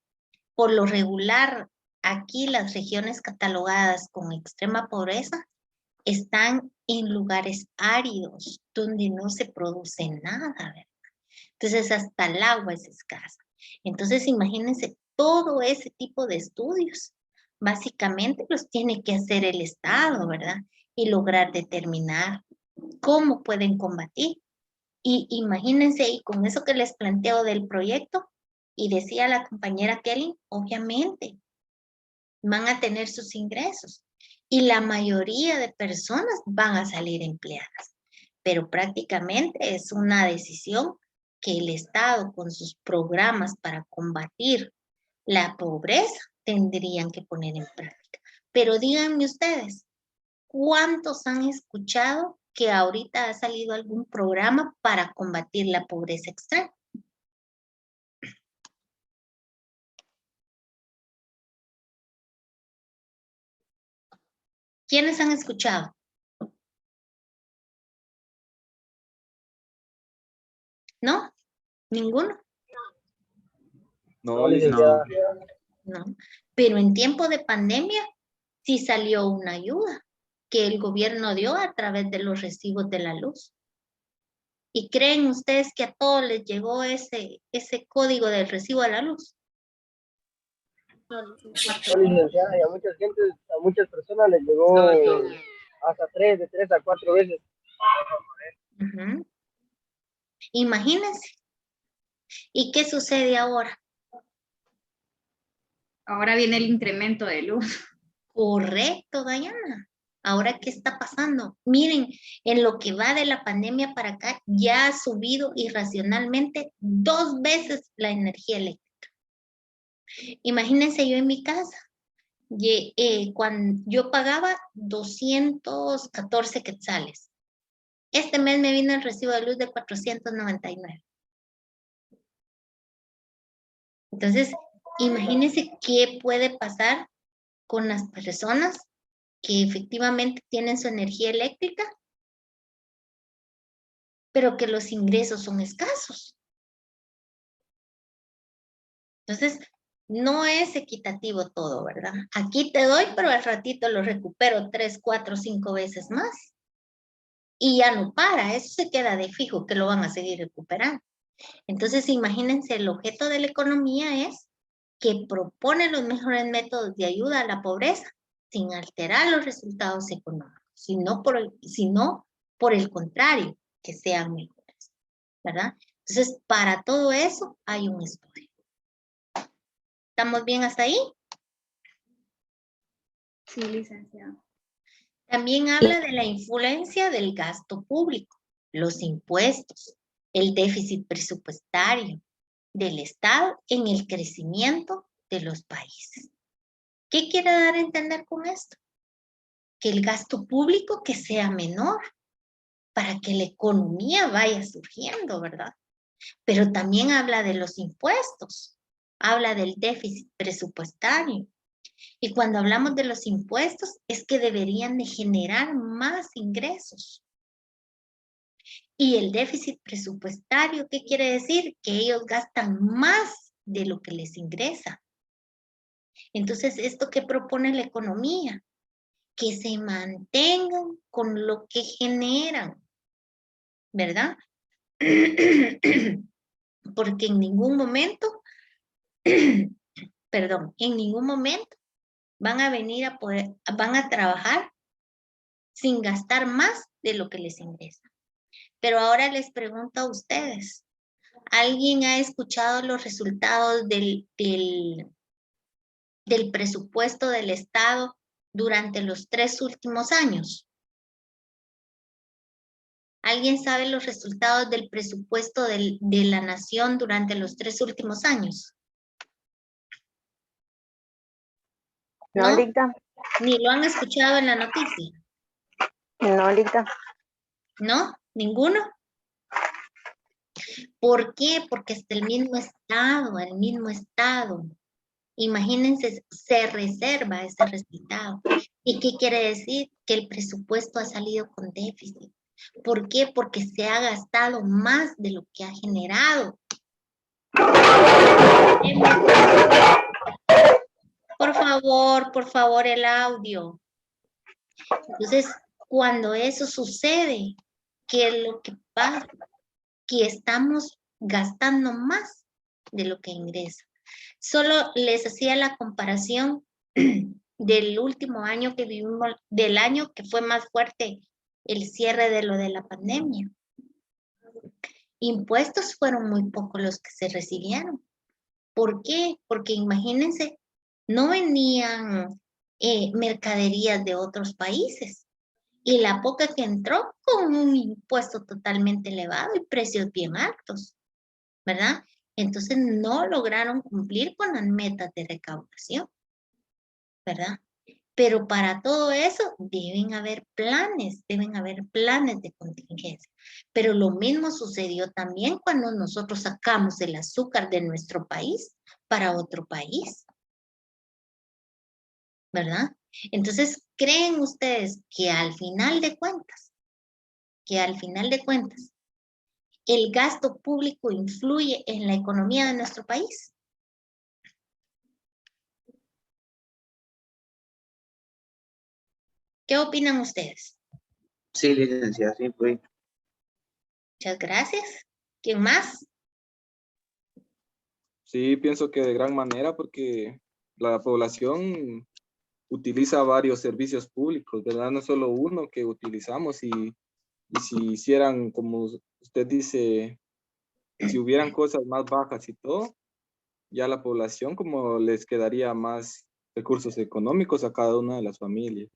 por lo regular aquí las regiones catalogadas con extrema pobreza están en lugares áridos donde no se produce nada, ¿verdad? Entonces hasta el agua es escasa. Entonces imagínense todo ese tipo de estudios. Básicamente los tiene que hacer el Estado, ¿verdad? Y lograr determinar cómo pueden combatir. Y imagínense, y con eso que les planteo del proyecto, y decía la compañera Kelly, obviamente van a tener sus ingresos y la mayoría de personas van a salir empleadas, pero prácticamente es una decisión que el Estado con sus programas para combatir la pobreza tendrían que poner en práctica. Pero díganme ustedes, ¿cuántos han escuchado que ahorita ha salido algún programa para combatir la pobreza extrema? ¿Quiénes han escuchado? ¿No? ¿Ninguno? No, licenciada. No. Pero en tiempo de pandemia sí salió una ayuda que el gobierno dio a través de los recibos de la luz. ¿Y creen ustedes que a todos les llegó ese código del recibo de la luz? No, licenciada, y a muchas personas les llegó hasta de 3 a 4 veces. Imagínense. ¿Y qué sucede ahora? Ahora viene el incremento de luz. Correcto, Dayana. Ahora, ¿qué está pasando? Miren, en lo que va de la pandemia para acá, ya ha subido irracionalmente 2 veces la energía eléctrica. Imagínense yo en mi casa, cuando yo pagaba 214 quetzales. Este mes me vino el recibo de luz de 499. Entonces, imagínense qué puede pasar con las personas que efectivamente tienen su energía eléctrica, pero que los ingresos son escasos. Entonces, no es equitativo todo, ¿verdad? Aquí te doy, pero al ratito lo recupero 3, 4, 5 veces más. y ya no para, eso se queda de fijo, que lo van a seguir recuperando. Entonces, imagínense, el objeto de la economía es que propone los mejores métodos de ayuda a la pobreza sin alterar los resultados económicos, sino por el contrario, que sean mejores, ¿verdad? Entonces, para todo eso hay un estudio. ¿Estamos bien hasta ahí? Sí, licenciada. También habla de la influencia del gasto público, los impuestos, el déficit presupuestario del Estado en el crecimiento de los países. ¿Qué quiere dar a entender con esto? Que el gasto público que sea menor para que la economía vaya surgiendo, ¿verdad? Pero también habla de los impuestos, habla del déficit presupuestario. Y cuando hablamos de los impuestos, es que deberían de generar más ingresos. Y el déficit presupuestario, ¿qué quiere decir? Que ellos gastan más de lo que les ingresa. Entonces, ¿esto qué propone la economía? Que se mantengan con lo que generan, ¿verdad? Porque en ningún momento, perdón, en ningún momento van a venir van a trabajar sin gastar más de lo que les ingresa. Pero ahora les pregunto a ustedes, ¿alguien ha escuchado los resultados del presupuesto del Estado durante los 3 últimos años? ¿Alguien sabe los resultados del presupuesto de la nación durante los 3 últimos años? No, ahorita. Ni lo han escuchado en la noticia. No, ahorita. ¿No? ¿Ninguno? ¿Por qué? Porque hasta el mismo Estado, imagínense, se reserva ese resultado. ¿Y qué quiere decir? Que el presupuesto ha salido con déficit. ¿Por qué? Porque se ha gastado más de lo que ha generado. Por favor, el audio. Entonces, cuando eso sucede, ¿qué es lo que pasa? Que estamos gastando más de lo que ingresa. Solo les hacía la comparación del último año que vivimos, del año que fue más fuerte el cierre de lo de la pandemia. Impuestos fueron muy pocos los que se recibieron. ¿Por qué? Porque imagínense, no venían mercaderías de otros países. Y la poca que entró con un impuesto totalmente elevado y precios bien altos, ¿verdad? Entonces no lograron cumplir con las metas de recaudación, ¿verdad? Pero para todo eso deben haber planes de contingencia. Pero lo mismo sucedió también cuando nosotros sacamos el azúcar de nuestro país para otro país, ¿verdad? Entonces, ¿creen ustedes que al final de cuentas, el gasto público influye en la economía de nuestro país? ¿Qué opinan ustedes? Sí, licenciada, sí, pues. Muchas gracias. ¿Quién más? Sí, pienso que de gran manera porque la población utiliza varios servicios públicos, ¿verdad? No solo uno que utilizamos y si hicieran, como usted dice, si hubieran cosas más bajas y todo, ya la población como les quedaría más recursos económicos a cada una de las familias.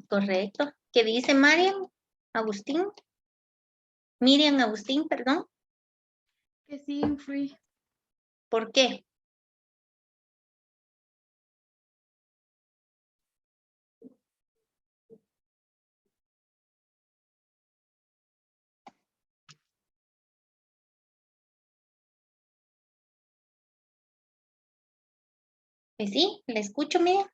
Correcto. ¿Qué dice Miriam Agustín, perdón? Que sí influye. ¿Por qué? Pues sí, le escucho, Miriam.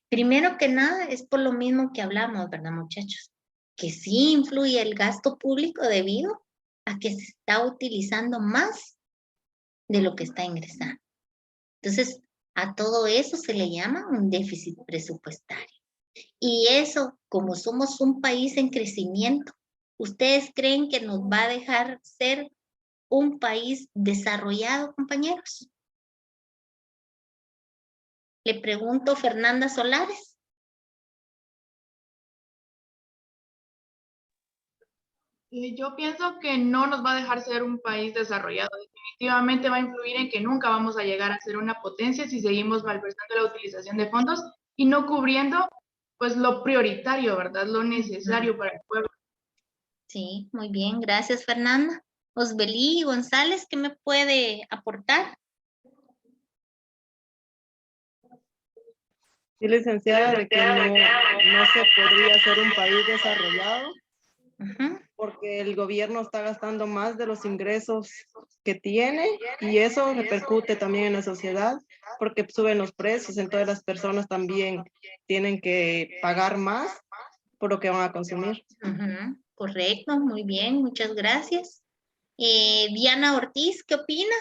Primero que nada, es por lo mismo que hablamos, ¿verdad, muchachos? que sí influye el gasto público debido a que se está utilizando más de lo que está ingresando. Entonces, a todo eso se le llama un déficit presupuestario. Y eso, como somos un país en crecimiento, ¿ustedes creen que nos va a dejar ser un país desarrollado, compañeros? Le pregunto, Fernanda Solares. Yo pienso que no nos va a dejar ser un país desarrollado. Definitivamente va a influir en que nunca vamos a llegar a ser una potencia si seguimos malversando la utilización de fondos y no cubriendo pues lo prioritario, ¿verdad? Lo necesario para el pueblo. Sí, muy bien. Gracias, Fernanda. Osbelí González, ¿qué me puede aportar? Sí, licenciada, de que no se podría ser un país desarrollado porque el gobierno está gastando más de los ingresos que tiene y eso repercute también en la sociedad porque suben los precios, entonces las personas también tienen que pagar más por lo que van a consumir. Correcto, muy bien, muchas gracias. Diana Ortiz, ¿qué opina?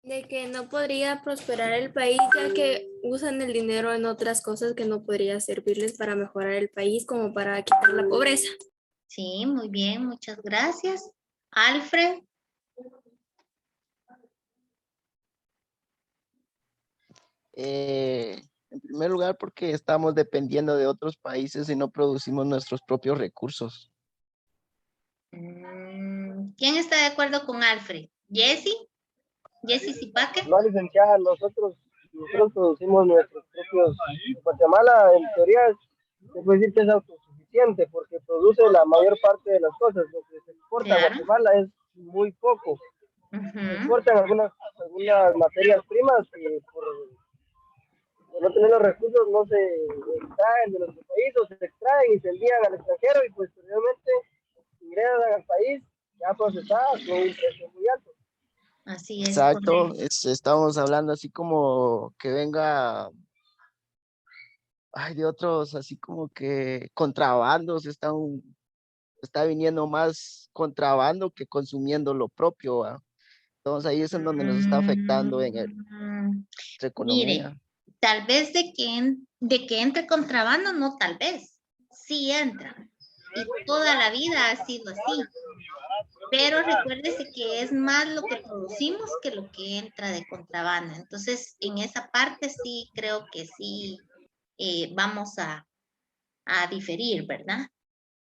De que no podría prosperar el país ya que usan el dinero en otras cosas que no podría servirles para mejorar el país como para quitar la pobreza. Sí, muy bien, muchas gracias. Alfred. En primer lugar, porque estamos dependiendo de otros países y no producimos nuestros propios recursos. ¿Quién está de acuerdo con Alfred? ¿Jesse? ¿Jesse Zipaque? No, licenciada, nosotros producimos nuestros propios. Guatemala, en teoría, se puede decir que es autosuficiente porque produce la mayor parte de las cosas. Lo que se exporta a Guatemala es muy poco. Se exportan algunas materias primas que por no tener los recursos no se extraen de nuestro país o se extraen y se envían al extranjero y pues posteriormente ingresan al país ya procesadas con un precio muy alto. Así es. Exacto, estamos hablando así como que venga, de otros, así como que contrabandos, está viniendo más contrabando que consumiendo lo propio, ¿va? Entonces ahí es en donde nos está afectando en nuestra economía. Mire, tal vez de que entre contrabando, no tal vez, sí entra. Y toda la vida ha sido así. Pero recuérdese que es más lo que producimos que lo que entra de contrabando. Entonces, en esa parte sí creo que sí vamos a diferir, ¿verdad?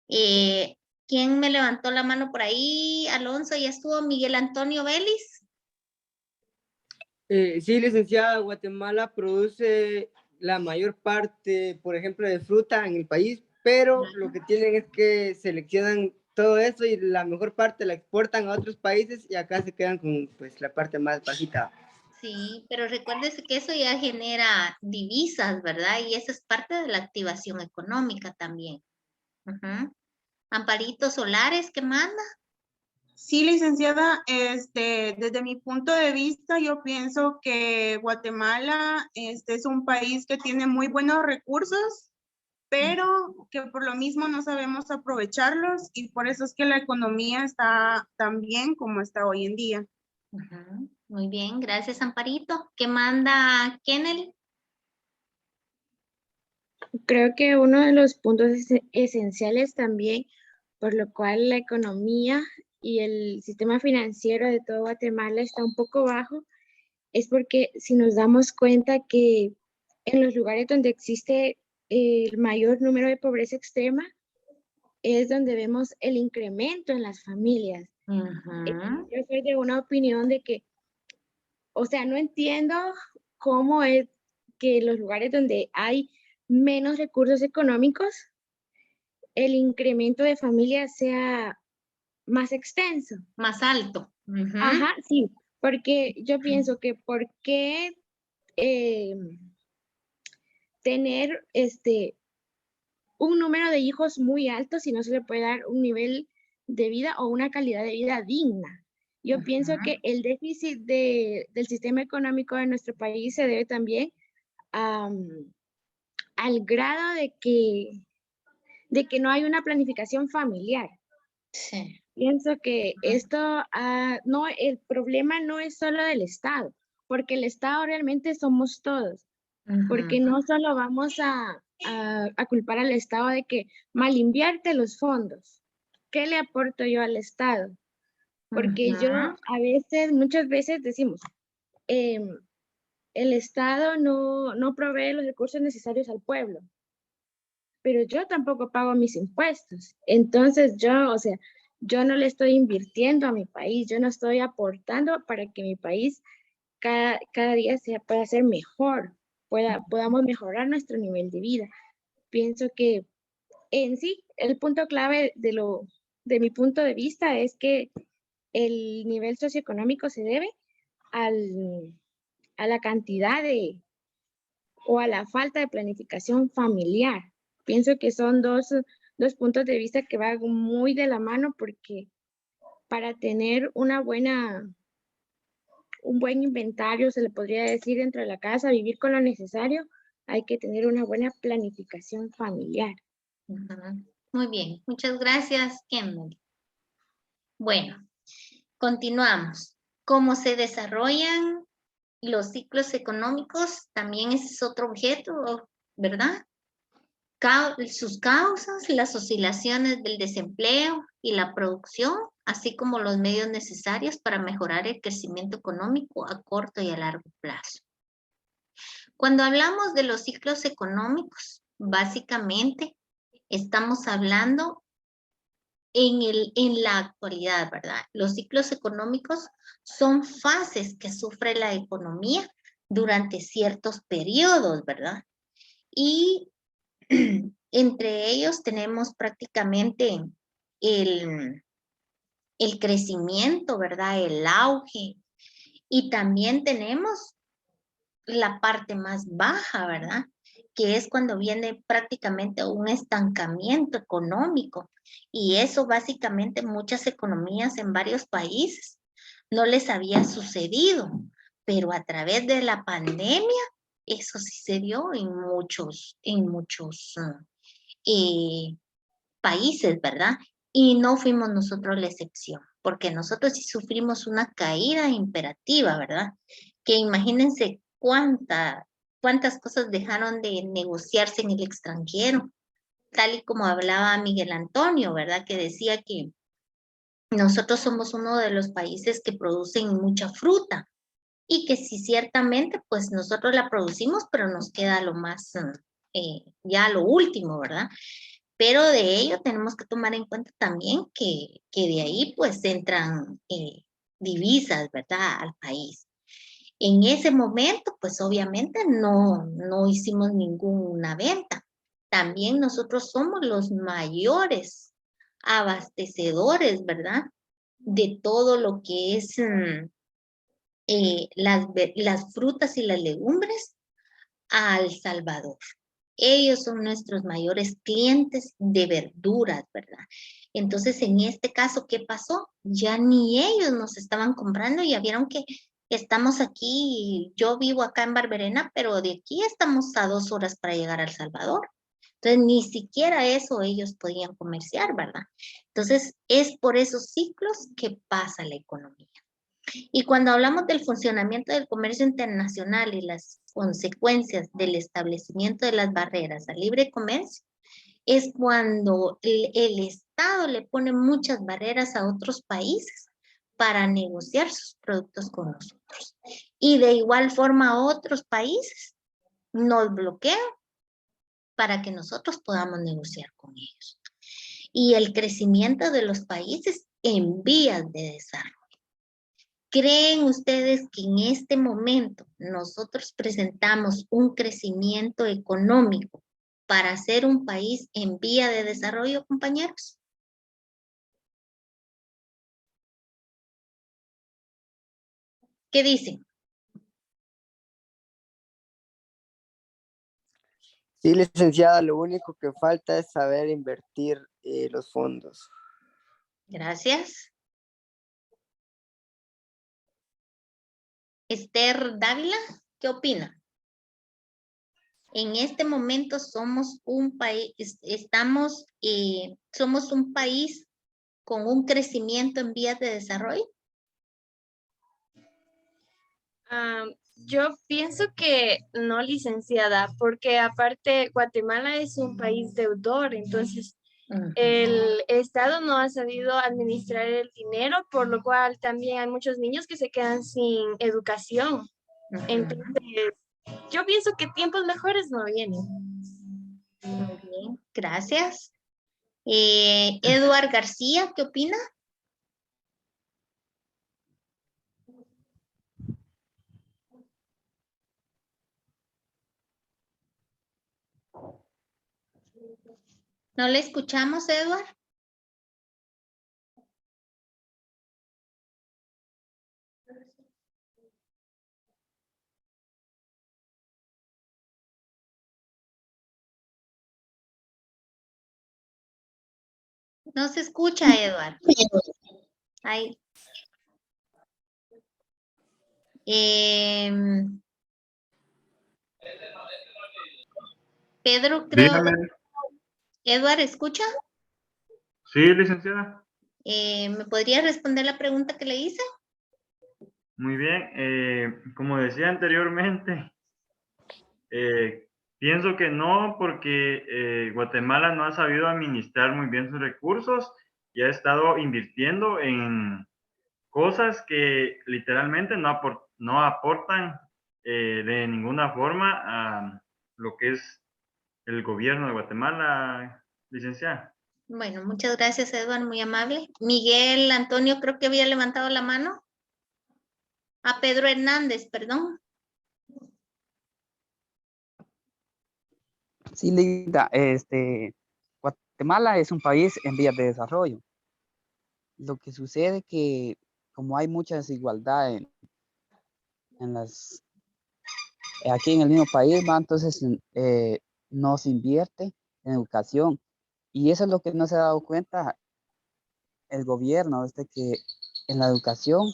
¿Quién me levantó la mano por ahí? Alonso, ¿ya estuvo Miguel Antonio Vélez? Sí, licenciada, Guatemala produce la mayor parte, por ejemplo, de fruta en el país, pero lo que tienen es que seleccionan todo eso y la mejor parte la exportan a otros países y acá se quedan con pues la parte más bajita. Sí, pero recuérdese que eso ya genera divisas, ¿verdad? Y esa es parte de la activación económica también. Amparito Solares, ¿qué manda? Sí, licenciada, desde mi punto de vista, yo pienso que Guatemala es un país que tiene muy buenos recursos, pero que por lo mismo no sabemos aprovecharlos y por eso es que la economía está tan bien como está hoy en día. Muy bien, gracias Amparito. ¿Qué manda Kennel? Creo que uno de los puntos esenciales también, por lo cual la economía y el sistema financiero de todo Guatemala está un poco bajo, es porque si nos damos cuenta que en los lugares donde existe el mayor número de pobreza extrema, es donde vemos el incremento en las familias. Yo soy de una opinión de que, o sea, no entiendo cómo es que los lugares donde hay menos recursos económicos, el incremento de familias sea más extenso. Más alto. Ajá, sí, porque yo pienso que ¿por qué tener un número de hijos muy alto si no se le puede dar un nivel de vida o una calidad de vida digna? Yo pienso que el déficit del sistema económico de nuestro país se debe también a al grado de que no hay una planificación familiar. Sí. Pienso que esto, no, el problema no es solo del Estado, porque el Estado realmente somos todos, porque no solo vamos a culpar al Estado de que mal invierte los fondos. ¿Qué le aporto yo al Estado? Porque yo muchas veces decimos, el Estado no provee los recursos necesarios al pueblo, pero yo tampoco pago mis impuestos. Entonces yo no le estoy invirtiendo a mi país, yo no estoy aportando para que mi país cada día pueda ser mejor, podamos mejorar nuestro nivel de vida. Pienso que en sí, el punto clave de mi punto de vista es que el nivel socioeconómico se debe a la cantidad o a la falta de planificación familiar. Pienso que son dos puntos de vista que van muy de la mano, porque para tener un buen inventario, se le podría decir, dentro de la casa, vivir con lo necesario, hay que tener una buena planificación familiar. Muy bien, muchas gracias, Kimberly. Bueno, continuamos. ¿Cómo se desarrollan los ciclos económicos? También ese es otro objeto, ¿verdad? Sus causas, las oscilaciones del desempleo y la producción, así como los medios necesarios para mejorar el crecimiento económico a corto y a largo plazo. Cuando hablamos de los ciclos económicos, básicamente estamos hablando en la actualidad, ¿verdad? Los ciclos económicos son fases que sufre la economía durante ciertos periodos, ¿verdad? Y entre ellos tenemos prácticamente el crecimiento, ¿verdad? El auge. Y también tenemos la parte más baja, ¿verdad? Que es cuando viene prácticamente un estancamiento económico. Y eso básicamente muchas economías en varios países no les había sucedido. Pero a través de la pandemia, eso sí se dio en muchos países, ¿verdad? Y no fuimos nosotros la excepción, porque nosotros sí sufrimos una caída imperativa, ¿verdad? Que imagínense cuántas cosas dejaron de negociarse en el extranjero, tal y como hablaba Miguel Antonio, ¿verdad? Que decía que nosotros somos uno de los países que producen mucha fruta y que sí, ciertamente, pues nosotros la producimos, pero nos queda lo más, ya lo último, ¿verdad? Pero de ello tenemos que tomar en cuenta también que de ahí pues entran divisas, ¿verdad? Al país. En ese momento, pues obviamente no hicimos ninguna venta. También nosotros somos los mayores abastecedores, ¿verdad? De todo lo que es las frutas y las legumbres a El Salvador. Ellos son nuestros mayores clientes de verduras, ¿verdad? Entonces, en este caso, ¿qué pasó? Ya ni ellos nos estaban comprando, ya vieron que estamos aquí, yo vivo acá en Barberena, pero de aquí estamos a 2 horas para llegar a El Salvador. Entonces, ni siquiera eso ellos podían comerciar, ¿verdad? Entonces, es por esos ciclos que pasa la economía. Y cuando hablamos del funcionamiento del comercio internacional y las consecuencias del establecimiento de las barreras al libre comercio, es cuando el Estado le pone muchas barreras a otros países para negociar sus productos con nosotros. Y de igual forma otros países nos bloquean para que nosotros podamos negociar con ellos. Y el crecimiento de los países en vías de desarrollo. ¿Creen ustedes que en este momento nosotros presentamos un crecimiento económico para ser un país en vía de desarrollo, compañeros? ¿Qué dicen? Sí, licenciada, lo único que falta es saber invertir los fondos. Gracias. Esther Dávila, ¿qué opina? En este momento somos un país, somos un país con un crecimiento en vías de desarrollo. Yo pienso que no, licenciada, porque aparte Guatemala es un país deudor, entonces el Estado no ha sabido administrar el dinero, por lo cual también hay muchos niños que se quedan sin educación. Entonces, yo pienso que tiempos mejores no vienen. Muy bien, gracias. Eduard García, ¿qué opina? ¿No le escuchamos, Eduard? No se escucha, Eduard. Ahí. Pedro, creo. Dígame. Eduard, ¿escucha? Sí, licenciada. ¿Me podría responder la pregunta que le hice? Muy bien. Como decía anteriormente, pienso que no, porque Guatemala no ha sabido administrar muy bien sus recursos y ha estado invirtiendo en cosas que literalmente no aportan de ninguna forma a lo que es el gobierno de Guatemala, licenciada. Bueno, muchas gracias, Eduardo, muy amable. Miguel Antonio, creo que había levantado la mano. A Pedro Hernández, perdón. Sí, Linda, Guatemala es un país en vías de desarrollo. Lo que sucede que como hay mucha desigualdad aquí en el mismo país, entonces no se invierte en educación. Y eso es lo que no se ha dado cuenta el gobierno, que en la educación,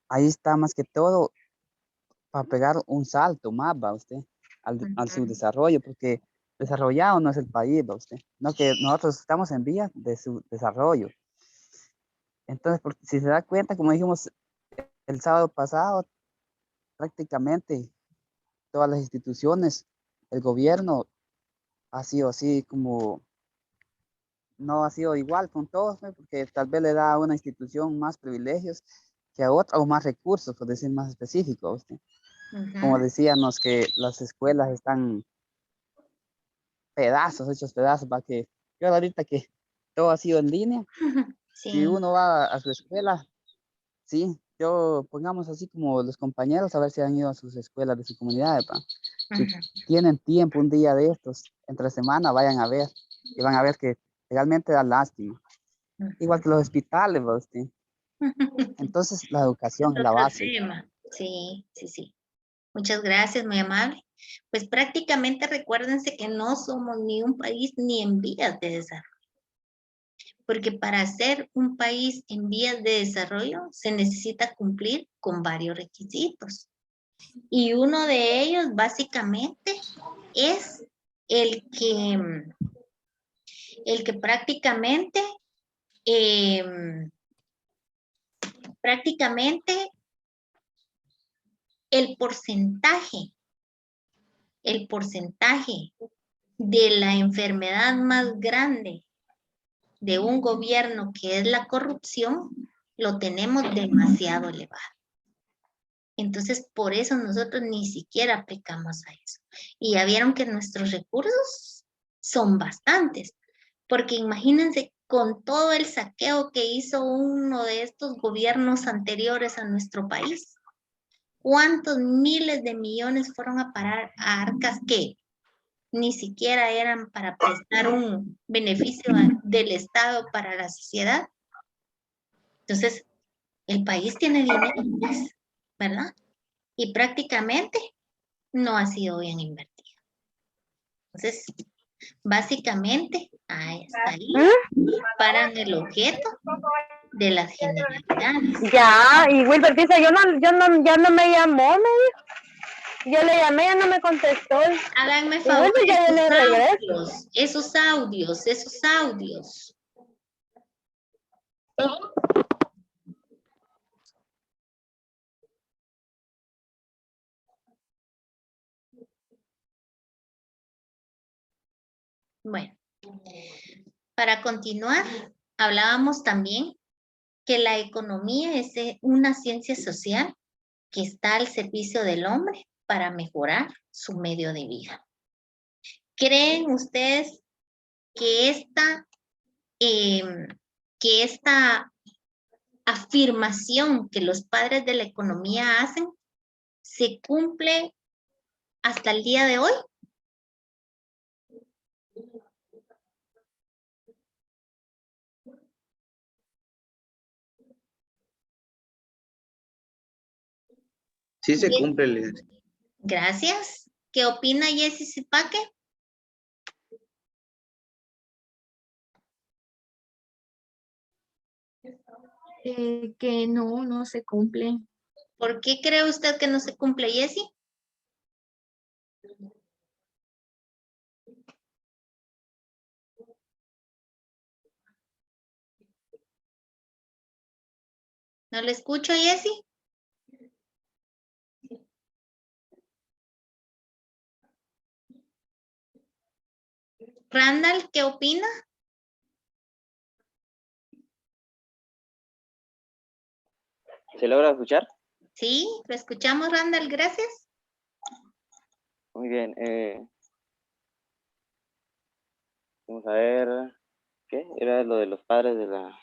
ahí está más que todo para pegar un salto más, ¿va usted? Al su desarrollo, porque desarrollado no es el país, ¿va usted? No, que nosotros estamos en vías de su desarrollo. Entonces, si se da cuenta, como dijimos el sábado pasado, prácticamente todas las instituciones, el gobierno ha sido así como, no ha sido igual con todos, ¿no? Porque tal vez le da a una institución más privilegios que a otra, o más recursos, por decir más específico, ¿usted? Como decíamos que las escuelas están hechos pedazos, para que yo ahorita que todo ha sido en línea, si uno va a su escuela, sí, pongamos así como los compañeros, a ver si han ido a sus escuelas de su comunidad, si tienen tiempo un día de estos, entre semana, vayan a ver, y van a ver que realmente da lástima. Igual que los hospitales, ¿va usted? Entonces, la educación es la base. Sí. Muchas gracias, muy amable. Pues prácticamente recuérdense que no somos ni un país ni en vías de desarrollo. Porque para ser un país en vías de desarrollo se necesita cumplir con varios requisitos. Y uno de ellos básicamente es el que prácticamente el porcentaje de la enfermedad más grande de un gobierno, que es la corrupción, lo tenemos demasiado elevado. Entonces, por eso nosotros ni siquiera aplicamos a eso. Y ya vieron que nuestros recursos son bastantes, porque imagínense con todo el saqueo que hizo uno de estos gobiernos anteriores a nuestro país, ¿cuántos miles de millones fueron a parar a arcas que ni siquiera eran para prestar un beneficio del Estado para la sociedad? Entonces, el país tiene dinero, ¿verdad? Y prácticamente no ha sido bien invertido. Entonces, básicamente, está ahí para el objeto de las generalidades. Ya, y Wilber dice, ya no me llamó, me dijo. Yo le llamé, ya no me contestó. Háganme Y favor, bueno, ya le regreso. esos audios. Bueno, para continuar, hablábamos también que la economía es una ciencia social que está al servicio del hombre para mejorar su medio de vida. ¿Creen ustedes que esta afirmación que los padres de la economía hacen se cumple hasta el día de hoy? Sí se cumple, Lidia. Gracias. ¿Qué opina Jessie Zipaque? Que no se cumple. ¿Por qué cree usted que no se cumple, Jessie? ¿No le escucho, Jessie? Randall, ¿qué opina? ¿Se logra escuchar? Sí, lo escuchamos, Randall, gracias. Muy bien. Vamos a ver. ¿Qué? Era lo de los padres de la...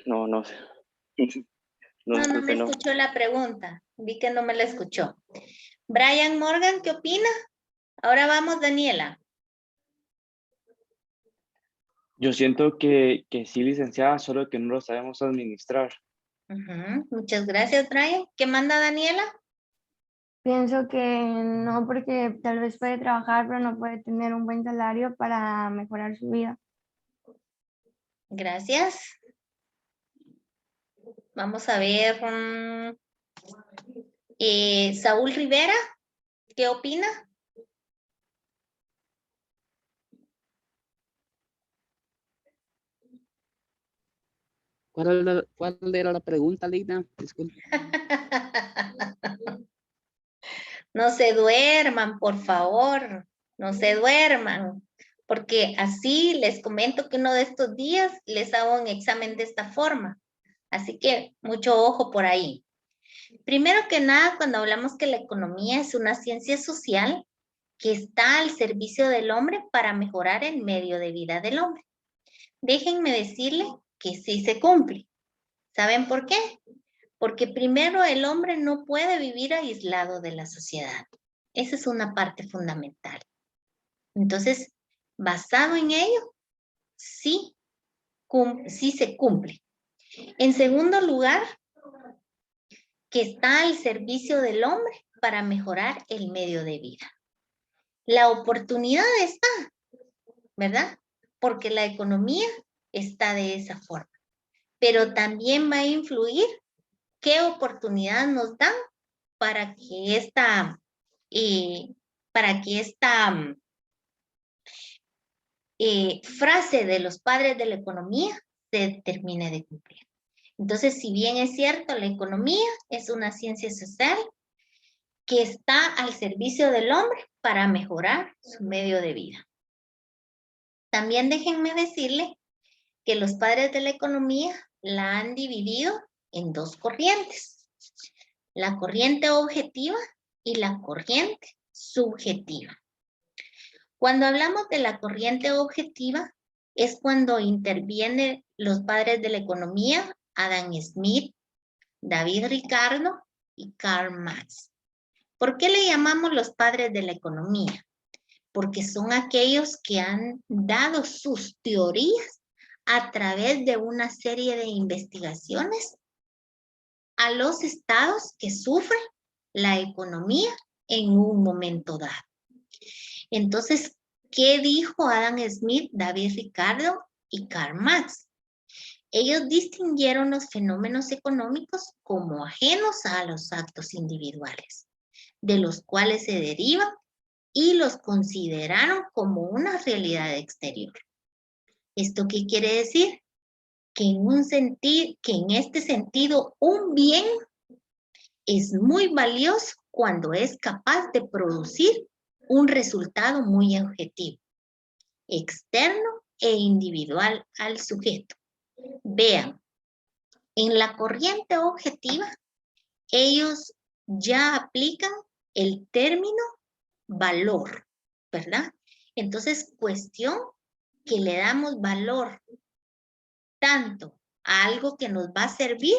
No sé. No me escuchó la pregunta. Vi que no me la escuchó. Brian Morgan, ¿qué opina? Ahora vamos, Daniela. Yo siento que sí, licenciada, solo que no lo sabemos administrar. Muchas gracias, Brian. ¿Qué manda Daniela? Pienso que no, porque tal vez puede trabajar, pero no puede tener un buen salario para mejorar su vida. Gracias. Vamos a ver. Saúl Rivera, ¿qué opina? ¿Cuál era la pregunta, Lina? Disculpe. No se duerman, por favor. No se duerman. Porque así les comento que uno de estos días les hago un examen de esta forma. Así que mucho ojo por ahí. Primero que nada, cuando hablamos que la economía es una ciencia social que está al servicio del hombre para mejorar el medio de vida del hombre. Déjenme decirle que sí se cumple. ¿Saben por qué? Porque primero el hombre no puede vivir aislado de la sociedad. Esa es una parte fundamental. Entonces, basado en ello, sí se cumple. En segundo lugar, que está al servicio del hombre para mejorar el medio de vida. La oportunidad está, ¿verdad? Porque la economía está de esa forma. Pero también va a influir qué oportunidad nos dan para que esta frase de los padres de la economía se termine de cumplir. Entonces, si bien es cierto, la economía es una ciencia social que está al servicio del hombre para mejorar su medio de vida. También déjenme decirle que los padres de la economía la han dividido en dos corrientes. La corriente objetiva y la corriente subjetiva. Cuando hablamos de la corriente objetiva, es cuando intervienen los padres de la economía, Adam Smith, David Ricardo y Karl Marx. ¿Por qué le llamamos los padres de la economía? Porque son aquellos que han dado sus teorías a través de una serie de investigaciones a los estados que sufren la economía en un momento dado. Entonces, ¿qué dijo Adam Smith, David Ricardo y Karl Marx? Ellos distinguieron los fenómenos económicos como ajenos a los actos individuales, de los cuales se derivan y los consideraron como una realidad exterior. ¿Esto qué quiere decir? Que en este sentido un bien es muy valioso cuando es capaz de producir un resultado muy objetivo, externo e individual al sujeto. Vean, en la corriente objetiva, ellos ya aplican el término valor, ¿verdad? Entonces, cuestión que le damos valor tanto a algo que nos va a servir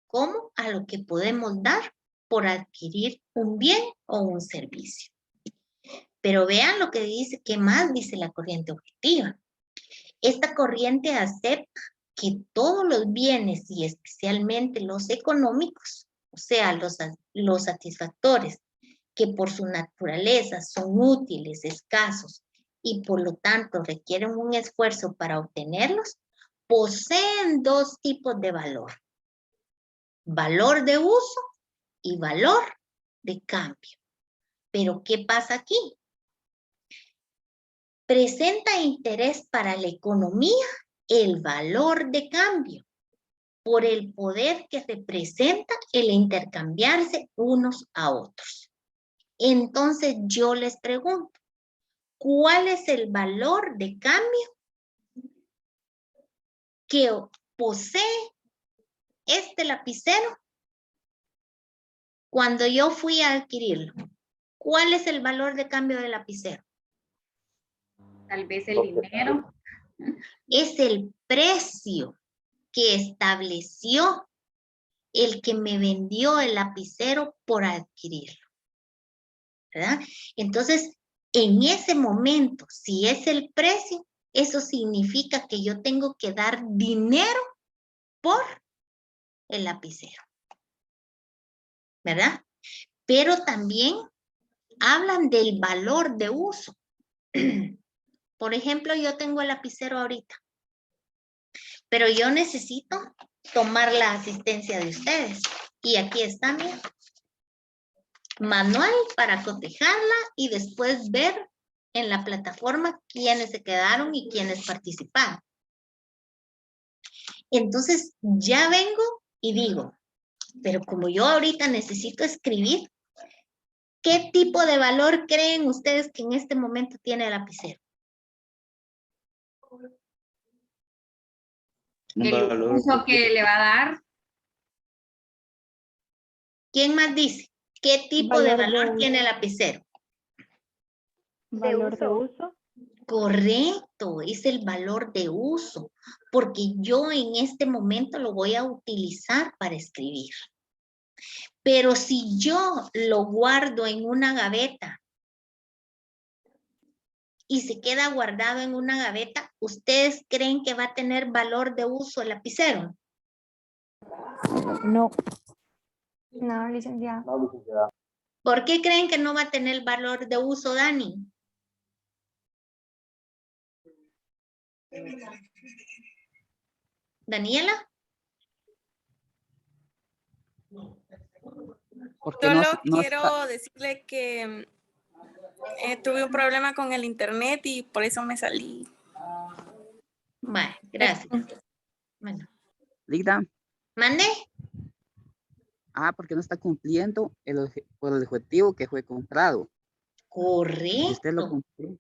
como a lo que podemos dar por adquirir un bien o un servicio. Pero vean lo que dice, ¿qué más dice la corriente objetiva? Esta corriente acepta que todos los bienes y especialmente los económicos, o sea, los satisfactores, que por su naturaleza son útiles, escasos y por lo tanto requieren un esfuerzo para obtenerlos, poseen dos tipos de valor. Valor de uso y valor de cambio. Pero ¿qué pasa aquí? Presenta interés para la economía el valor de cambio por el poder que representa el intercambiarse unos a otros. Entonces yo les pregunto, ¿cuál es el valor de cambio que posee este lapicero cuando yo fui a adquirirlo? ¿Cuál es el valor de cambio del lapicero? Tal vez el dinero. Es el precio que estableció el que me vendió el lapicero por adquirirlo, ¿verdad? Entonces, en ese momento, si es el precio, eso significa que yo tengo que dar dinero por el lapicero, ¿verdad? Pero también hablan del valor de uso. Por ejemplo, yo tengo el lapicero ahorita, pero yo necesito tomar la asistencia de ustedes. Y aquí está, miren, manual para cotejarla y después ver en la plataforma quiénes se quedaron y quiénes participaron. Entonces ya vengo y digo, pero como yo ahorita necesito escribir, ¿qué tipo de valor creen ustedes que en este momento tiene el lapicero? El uso que le va a dar. ¿Quién más dice? ¿Qué tipo de valor tiene el lapicero? Valor de uso. Correcto, es el valor de uso, porque yo en este momento lo voy a utilizar para escribir. Pero si yo lo guardo en una gaveta y se queda guardado en una gaveta, ¿ustedes creen que va a tener valor de uso el lapicero? No. No, licenciada. ¿Por qué creen que no va a tener valor de uso, Dani? ¿Daniela? Porque Solo no quiero está, decirle que tuve un problema con el internet y por eso me salí. Vale, gracias. Bueno. Lida, ¿Mande? porque no está cumpliendo por el objetivo que fue comprado. Correcto. Si usted lo cumplió.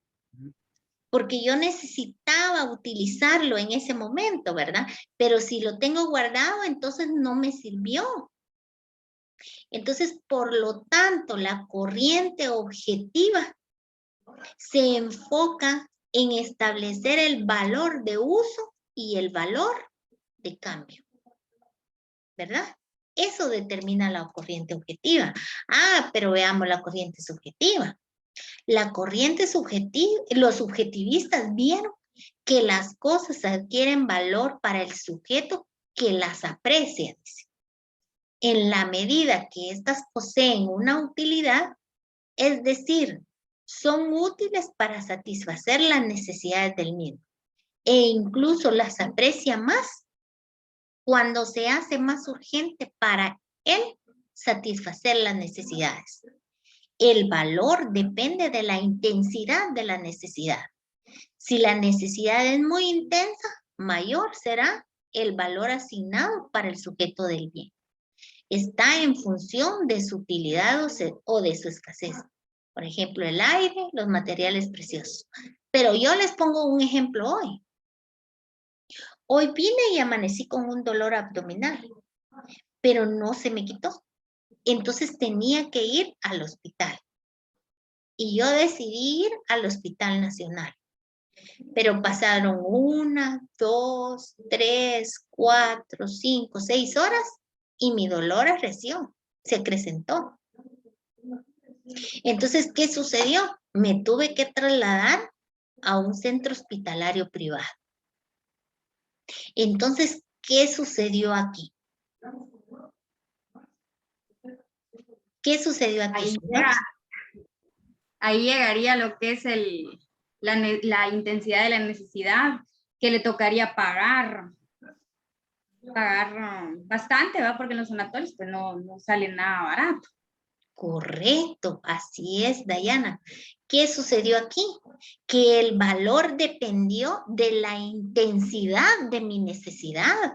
Porque yo necesitaba utilizarlo en ese momento, ¿verdad? Pero si lo tengo guardado, entonces no me sirvió. Entonces, por lo tanto, la corriente objetiva se enfoca en establecer el valor de uso y el valor de cambio, ¿verdad? Eso determina la corriente objetiva. Pero veamos la corriente subjetiva. La corriente subjetiva, los subjetivistas vieron que las cosas adquieren valor para el sujeto que las aprecia, dice, en la medida que éstas poseen una utilidad, es decir, son útiles para satisfacer las necesidades del mismo, e incluso las aprecia más cuando se hace más urgente para él satisfacer las necesidades. El valor depende de la intensidad de la necesidad. Si la necesidad es muy intensa, mayor será el valor asignado para el sujeto del bien. Está en función de su utilidad o de su escasez. Por ejemplo, el aire, los materiales preciosos. Pero yo les pongo un ejemplo hoy. Hoy vine y amanecí con un dolor abdominal, pero no se me quitó. Entonces tenía que ir al hospital. Y yo decidí ir al Hospital Nacional. Pero pasaron 1, 2, 3, 4, 5, 6 horas y mi dolor arreció, se acrecentó. Entonces, ¿qué sucedió? Me tuve que trasladar a un centro hospitalario privado. Entonces, ¿qué sucedió aquí? ¿Qué sucedió aquí? Ahí llegaría lo que es la intensidad de la necesidad, que le tocaría pagar bastante, ¿va? Porque en los sanatorios pues no sale nada barato. Correcto, así es, Dayana. ¿Qué sucedió aquí? Que el valor dependió de la intensidad de mi necesidad.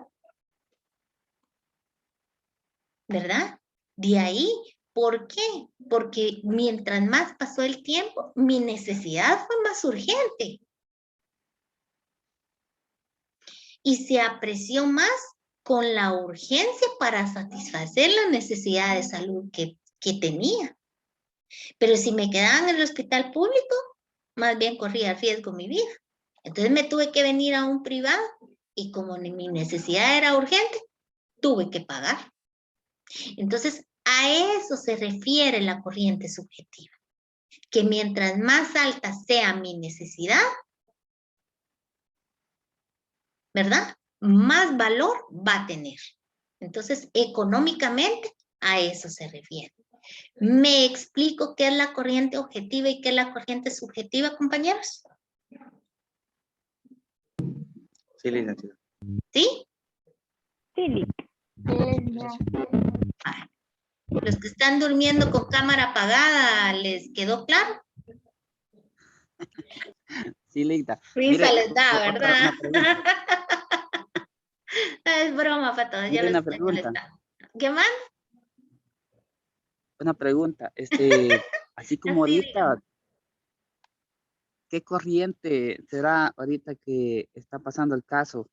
¿Verdad? De ahí, ¿por qué? Porque mientras más pasó el tiempo, mi necesidad fue más urgente. Y se apreció más con la urgencia para satisfacer la necesidad de salud que tenía. Pero si me quedaba en el hospital público, más bien corría riesgo mi vida. Entonces me tuve que venir a un privado y como mi necesidad era urgente, tuve que pagar. Entonces, a eso se refiere la corriente subjetiva. Que mientras más alta sea mi necesidad, ¿verdad? Más valor va a tener. Entonces, económicamente, a eso se refiere. ¿Me explico qué es la corriente objetiva y qué es la corriente subjetiva, compañeros? Sí, licenciada. ¿Sí? Sí. Los que están durmiendo con cámara apagada, ¿les quedó claro? Sí, Lita. Risa les da, ¿verdad? Una Es broma, Pato. Yo les estoy molestando. ¿Qué más? Una pregunta. Así como ahorita, ¿qué corriente será ahorita que está pasando el caso?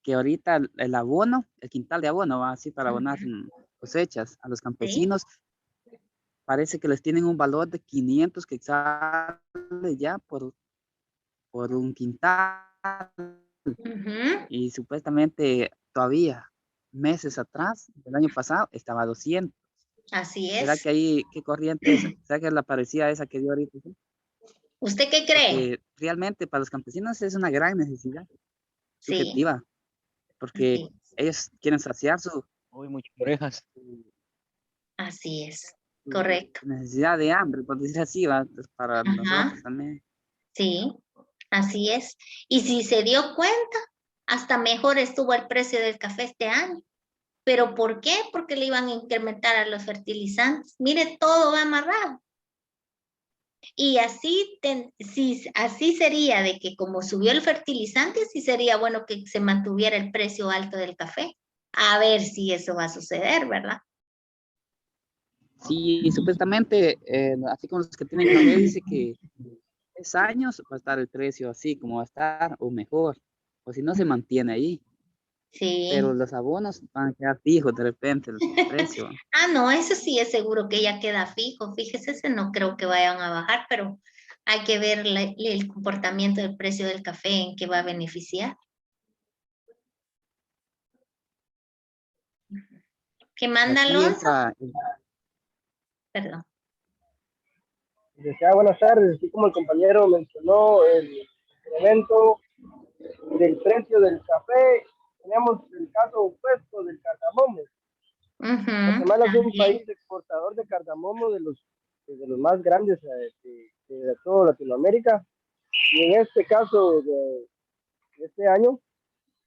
Que ahorita el abono, el quintal de abono, va así para abonar cosechas a los campesinos, parece que les tienen un valor de 500 quetzales ya por un quintal. Y supuestamente todavía meses atrás, del año pasado, estaba a 200. Así es. ¿Será que ahí, qué corriente es? ¿Será que es la parecida a esa que dio ahorita? ¿Usted qué cree? Porque realmente para los campesinos es una gran necesidad subjetiva. Porque ellos quieren saciar su... Uy, muchas orejas. Así es, correcto. Necesidad de hambre, por decir así, ¿va? Pues para nosotros también. Sí, así es. Y si se dio cuenta, hasta mejor estuvo el precio del café este año. ¿Pero por qué? Porque le iban a incrementar a los fertilizantes. Mire, todo va amarrado. Y así, así sería de que como subió el fertilizante, sí sería bueno que se mantuviera el precio alto del café. A ver si eso va a suceder, ¿verdad? Sí, supuestamente, así como los que tienen café, dice que 3 años va a estar el precio así como va a estar, o mejor, o si no se mantiene ahí. Sí. Pero los abonos van a quedar fijos de repente el precio. Ah, no, eso sí es seguro que ya queda fijo. Fíjese, ese no creo que vayan a bajar, pero hay que ver el comportamiento del precio del café en que va a beneficiar. ¿Qué manda Alonso? Perdón. Buenas tardes, así como el compañero mencionó el incremento del precio del café, tenemos el caso opuesto del cardamomo. Guatemala es un país exportador de cardamomo de los más grandes de toda Latinoamérica, y en este caso de este año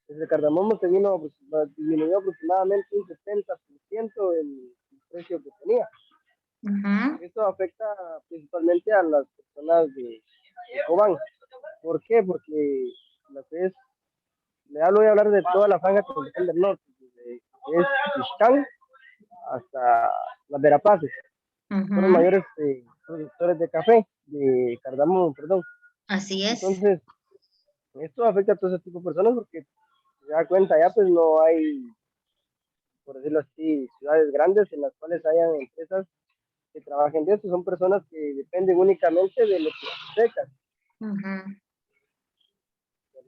Desde cardamomo se vino, pues, disminuyó aproximadamente un 70% el precio que tenía. Esto afecta principalmente a las personas de Cobán. ¿Por qué? Porque lo que es, voy a hablar de toda la franja tropical del norte, desde es Ixcán hasta las Verapaces. Son los mayores productores de café, de cardamomo, perdón. Así es. Entonces, esto afecta a todo ese tipo de personas porque se da cuenta, ya pues no hay, por decirlo así, ciudades grandes en las cuales hayan empresas que trabajen de esto. Son personas que dependen únicamente de lo que secas.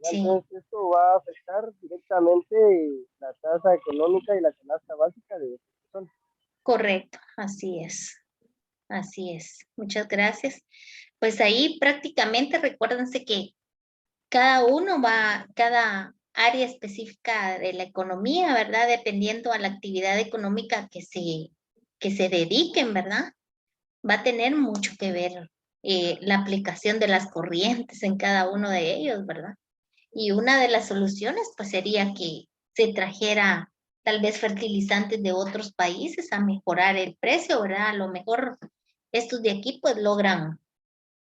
Sí. Entonces esto va a afectar directamente la tasa económica y la canasta básica de estas personas. Correcto, así es. Así es. Muchas gracias. Pues ahí prácticamente recuérdense que cada área específica de la economía, ¿verdad? Dependiendo a la actividad económica que se dediquen, ¿verdad? Va a tener mucho que ver la aplicación de las corrientes en cada uno de ellos, ¿verdad? Y una de las soluciones, pues, sería que se trajera tal vez fertilizantes de otros países a mejorar el precio, ¿verdad? A lo mejor estos de aquí, pues, logran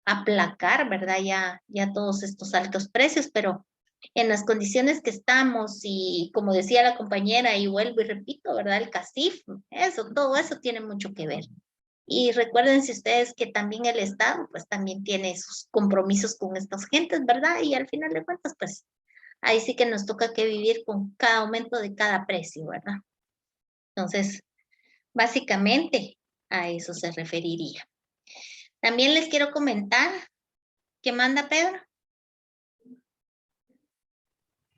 aplacar, ¿verdad? Ya todos estos altos precios, pero en las condiciones que estamos y como decía la compañera, y vuelvo y repito, ¿verdad? El CACIF, todo eso tiene mucho que ver. Y recuérdense ustedes que también el Estado, pues también tiene sus compromisos con estas gentes, ¿verdad? Y al final de cuentas, pues ahí sí que nos toca que vivir con cada aumento de cada precio, ¿verdad? Entonces, básicamente a eso se referiría. También les quiero comentar, ¿qué manda Pedro?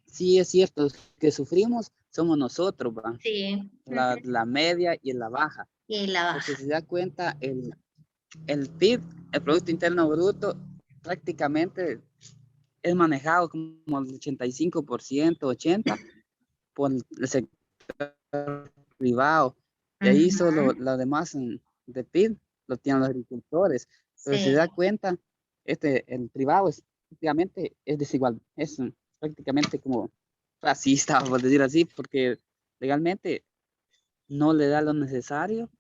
Sí, es cierto, que sufrimos somos nosotros, ¿va? Sí. La media y la baja. Y la baja. Porque si se da cuenta, el PIB, el Producto Interno Bruto, prácticamente es manejado como el 85%, 80% por el sector privado. Y ahí solo lo demás de PIB lo tienen los agricultores. Pero si se da cuenta, el privado prácticamente es desigual, es prácticamente como racista, por decir así, porque legalmente no le da lo necesario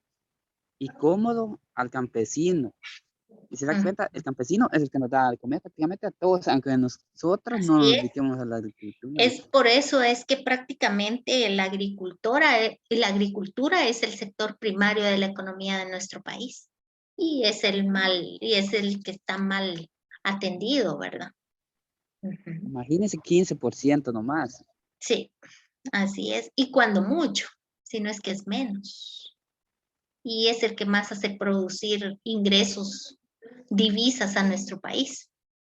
y cómodo al campesino. Y se da cuenta, el campesino es el que nos da de comer prácticamente a todos, aunque nosotros no nos dediquemos a la agricultura. Es por eso es que prácticamente la agricultura es el sector primario de la economía de nuestro país. Y es el que está mal atendido, ¿verdad? Imagínense 15% nomás. Sí, así es. Y cuando mucho, si no es que es menos. Y es el que más hace producir ingresos, divisas a nuestro país,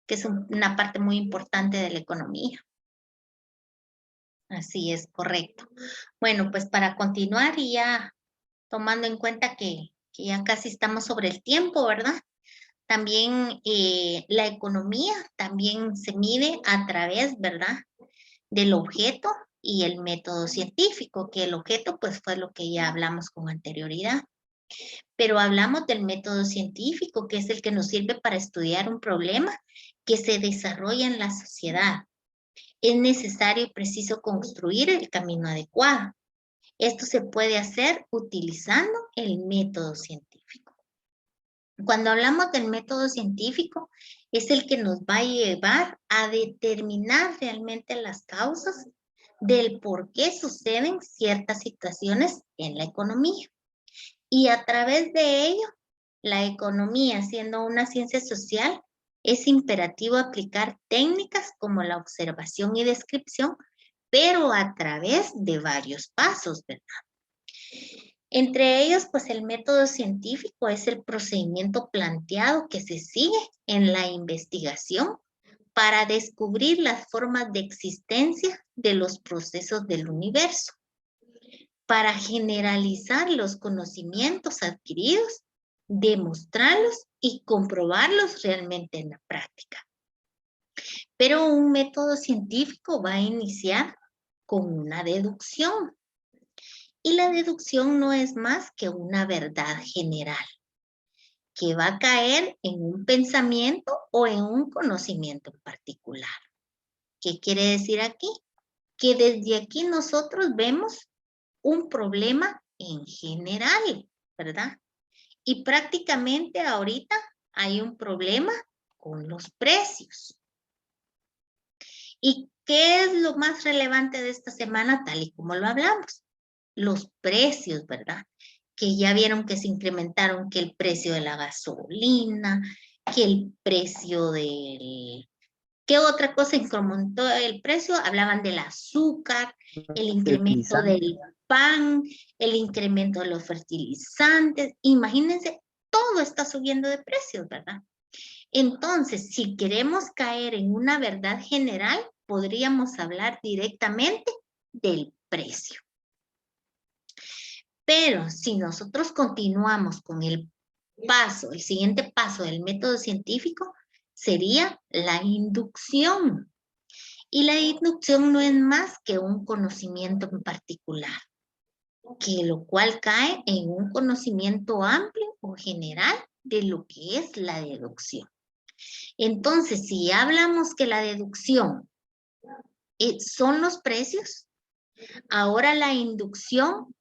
que es una parte muy importante de la economía. Así es, correcto. Bueno, pues para continuar y ya tomando en cuenta que ya casi estamos sobre el tiempo, ¿verdad? También la economía también se mide a través, ¿verdad? Del objeto y el método científico, que el objeto pues fue lo que ya hablamos con anterioridad. Pero hablamos del método científico, que es el que nos sirve para estudiar un problema que se desarrolla en la sociedad. Es necesario y preciso construir el camino adecuado. Esto se puede hacer utilizando el método científico. Cuando hablamos del método científico, es el que nos va a llevar a determinar realmente las causas del por qué suceden ciertas situaciones en la economía. Y a través de ello, la economía, siendo una ciencia social, es imperativo aplicar técnicas como la observación y descripción, pero a través de varios pasos, ¿verdad? Entre ellos, pues el método científico es el procedimiento planteado que se sigue en la investigación para descubrir las formas de existencia de los procesos del universo, para generalizar los conocimientos adquiridos, demostrarlos y comprobarlos realmente en la práctica. Pero un método científico va a iniciar con una deducción. Y la deducción no es más que una verdad general, que va a caer en un pensamiento o en un conocimiento en particular. ¿Qué quiere decir aquí? que desde aquí nosotros vemos un problema en general, ¿verdad? Y prácticamente ahorita hay un problema con los precios. ¿Y qué es lo más relevante de esta semana, tal y como lo hablamos? Los precios, ¿verdad? Que ya vieron que se incrementaron, que el precio de la gasolina, que el precio del... ¿Qué otra cosa incrementó el precio? Hablaban del azúcar, el incremento del pan, el incremento de los fertilizantes. Imagínense, todo está subiendo de precios, ¿verdad? Entonces, si queremos caer en una verdad general, podríamos hablar directamente del precio. Pero si nosotros continuamos con el siguiente paso del método científico, sería la inducción. Y la inducción no es más que un conocimiento en particular, que lo cual cae en un conocimiento amplio o general de lo que es la deducción. Entonces, si hablamos que la deducción son los precios, ahora la inducción,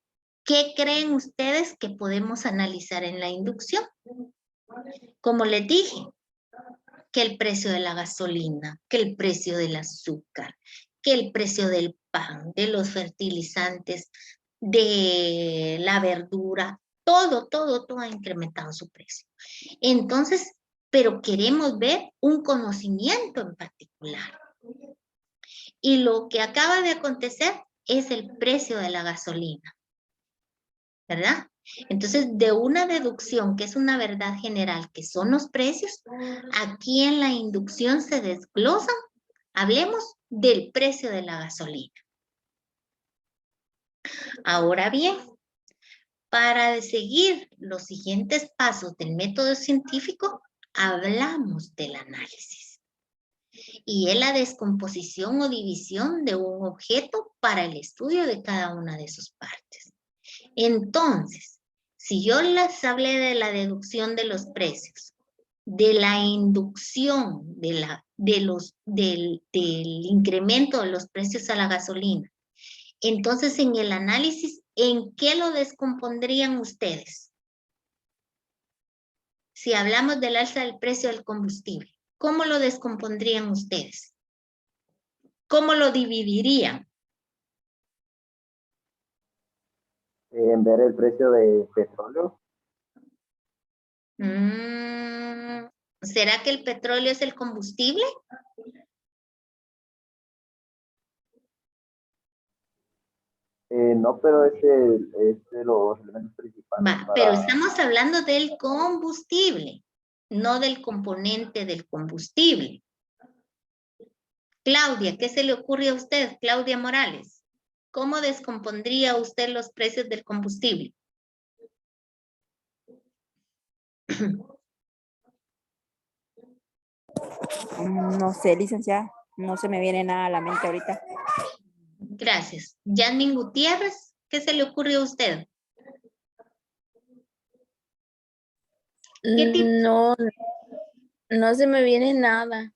¿qué creen ustedes que podemos analizar en la inducción? Como les dije, que el precio de la gasolina, que el precio del azúcar, que el precio del pan, de los fertilizantes, de la verdura, todo ha incrementado su precio. Entonces, pero queremos ver un conocimiento en particular. Y lo que acaba de acontecer es el precio de la gasolina, ¿verdad? Entonces, de una deducción, que es una verdad general, que son los precios, aquí en la inducción se desglosan, hablemos del precio de la gasolina. Ahora bien, para seguir los siguientes pasos del método científico, hablamos del análisis. Y es la descomposición o división de un objeto para el estudio de cada una de sus partes. Entonces, si yo les hablé de la deducción de los precios, de la inducción del incremento de los precios a la gasolina, entonces en el análisis, ¿en qué lo descompondrían ustedes? Si hablamos del alza del precio del combustible, ¿cómo lo descompondrían ustedes? ¿Cómo lo dividirían? En ver el precio de petróleo. ¿Será que el petróleo es el combustible? No, pero es de los elementos principales. Pero estamos hablando del combustible, no del componente del combustible. Claudia, ¿qué se le ocurre a usted, Claudia Morales? ¿Cómo descompondría usted los precios del combustible? No sé, licenciada. No se me viene nada a la mente ahorita. Gracias. Yasmin Gutiérrez, ¿qué se le ocurre a usted? No se me viene nada.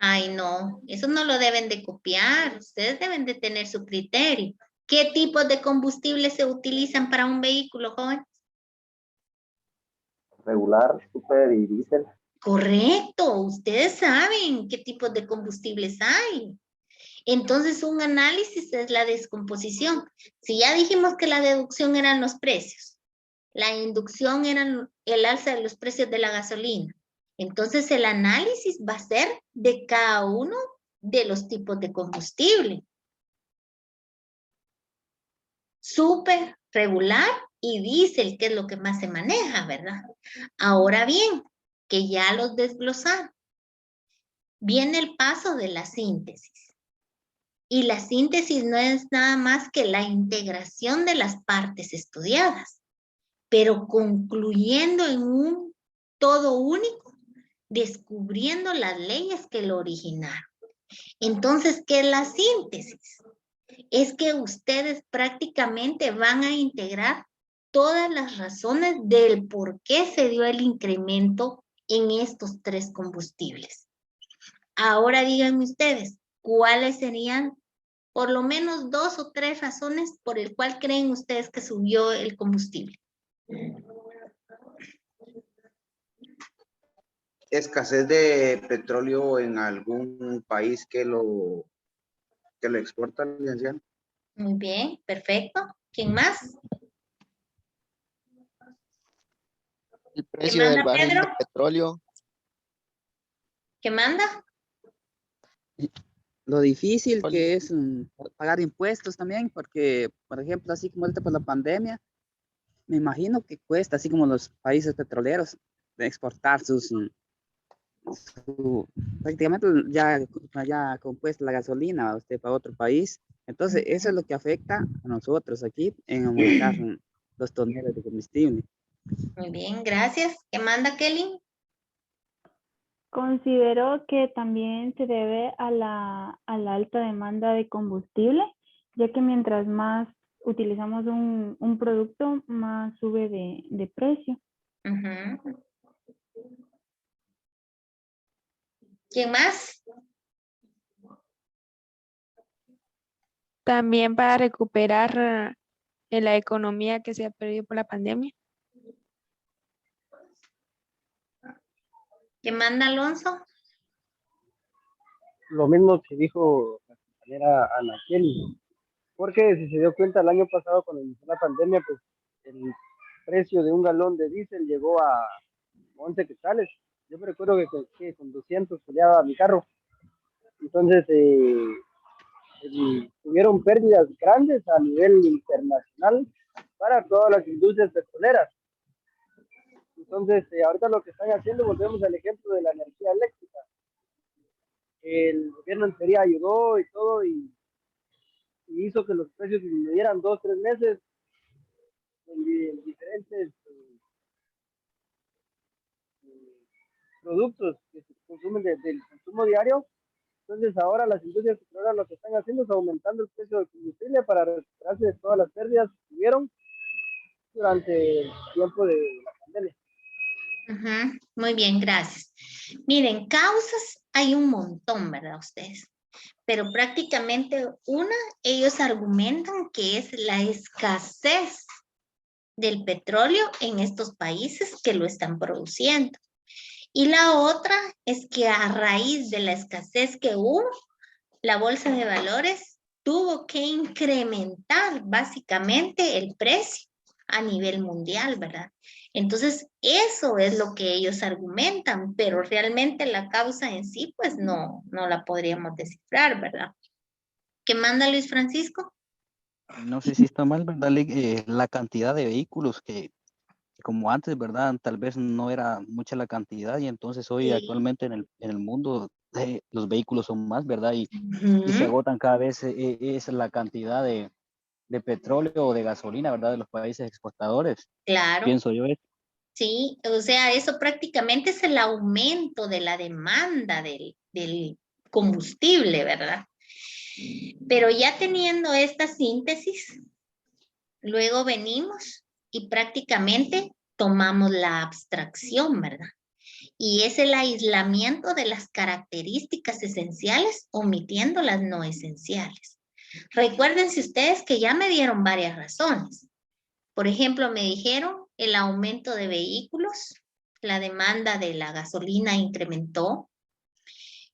Ay, no, eso no lo deben de copiar. Ustedes deben de tener su criterio. ¿Qué tipos de combustible se utilizan para un vehículo, joven? Regular, super y diésel. Correcto, ustedes saben qué tipos de combustibles hay. Entonces, un análisis es la descomposición. Si ya dijimos que la deducción eran los precios, la inducción era el alza de los precios de la gasolina, entonces el análisis va a ser de cada uno de los tipos de combustible. Súper, regular y diésel, que es lo que más se maneja, ¿verdad? Ahora bien, que ya los desglosaron, viene el paso de la síntesis. Y la síntesis no es nada más que la integración de las partes estudiadas, pero concluyendo en un todo único, descubriendo las leyes que lo originaron. Entonces, ¿qué es la síntesis? Es que ustedes prácticamente van a integrar todas las razones del por qué se dio el incremento en estos tres combustibles. Ahora díganme ustedes, ¿cuáles serían por lo menos 2 o 3 razones por el cual creen ustedes que subió el combustible. Escasez de petróleo en algún país que lo exporta, licenciado. Muy bien, perfecto. ¿Quién más? El precio del manda, barril Pedro? de petróleo. ¿Qué manda? Lo difícil que es pagar impuestos también, porque, por ejemplo, así como ahorita por la pandemia, me imagino que cuesta, así como los países petroleros, de exportar prácticamente ya compuesta la gasolina usted para otro país. Entonces, eso es lo que afecta a nosotros aquí en aumentar los toneladas de combustible. Muy bien, gracias. ¿Qué manda, Kelly? Considero que también se debe a la alta demanda de combustible, ya que mientras más utilizamos un producto, más sube de precio. ¿Quién más? También para recuperar la economía que se ha perdido por la pandemia. ¿Qué manda, Alonso? Lo mismo que dijo la compañera Ana Kelly, porque si se dio cuenta el año pasado cuando inició la pandemia, pues el precio de un galón de diésel llegó a 11 quetzales. Yo me recuerdo que con 200 peleaba mi carro. Entonces, tuvieron pérdidas grandes a nivel internacional para todas las industrias petroleras. Entonces, ahorita lo que están haciendo, volvemos al ejemplo de la energía eléctrica. El gobierno en teoría ayudó y todo, y hizo que los precios disminuyeran 2 o 3 meses en diferentes productos que se consumen del consumo diario. Entonces ahora las industrias petroleras lo que están haciendo es aumentando el precio del combustible para recuperarse de todas las pérdidas que tuvieron durante el tiempo de la pandemia. Muy bien, gracias. Miren, causas hay un montón, ¿verdad? Ustedes. Pero prácticamente ellos argumentan que es la escasez del petróleo en estos países que lo están produciendo. Y la otra es que a raíz de la escasez que hubo, la bolsa de valores tuvo que incrementar básicamente el precio a nivel mundial, ¿verdad? Entonces, eso es lo que ellos argumentan, pero realmente la causa en sí, pues no la podríamos descifrar, ¿verdad? ¿Qué manda Luis Francisco? No sé si está mal, ¿verdad? La cantidad de vehículos que como antes, ¿verdad? Tal vez no era mucha la cantidad y entonces hoy actualmente en el mundo los vehículos son más, ¿verdad? Y se agotan cada vez es la cantidad de petróleo o de gasolina, ¿verdad? De los países exportadores. Claro. Pienso yo eso. Sí, o sea, eso prácticamente es el aumento de la demanda del combustible, ¿verdad? Pero ya teniendo esta síntesis, luego venimos y prácticamente tomamos la abstracción, ¿verdad? Y es el aislamiento de las características esenciales, omitiendo las no esenciales. Recuérdense ustedes que ya me dieron varias razones. Por ejemplo, me dijeron el aumento de vehículos, la demanda de la gasolina incrementó,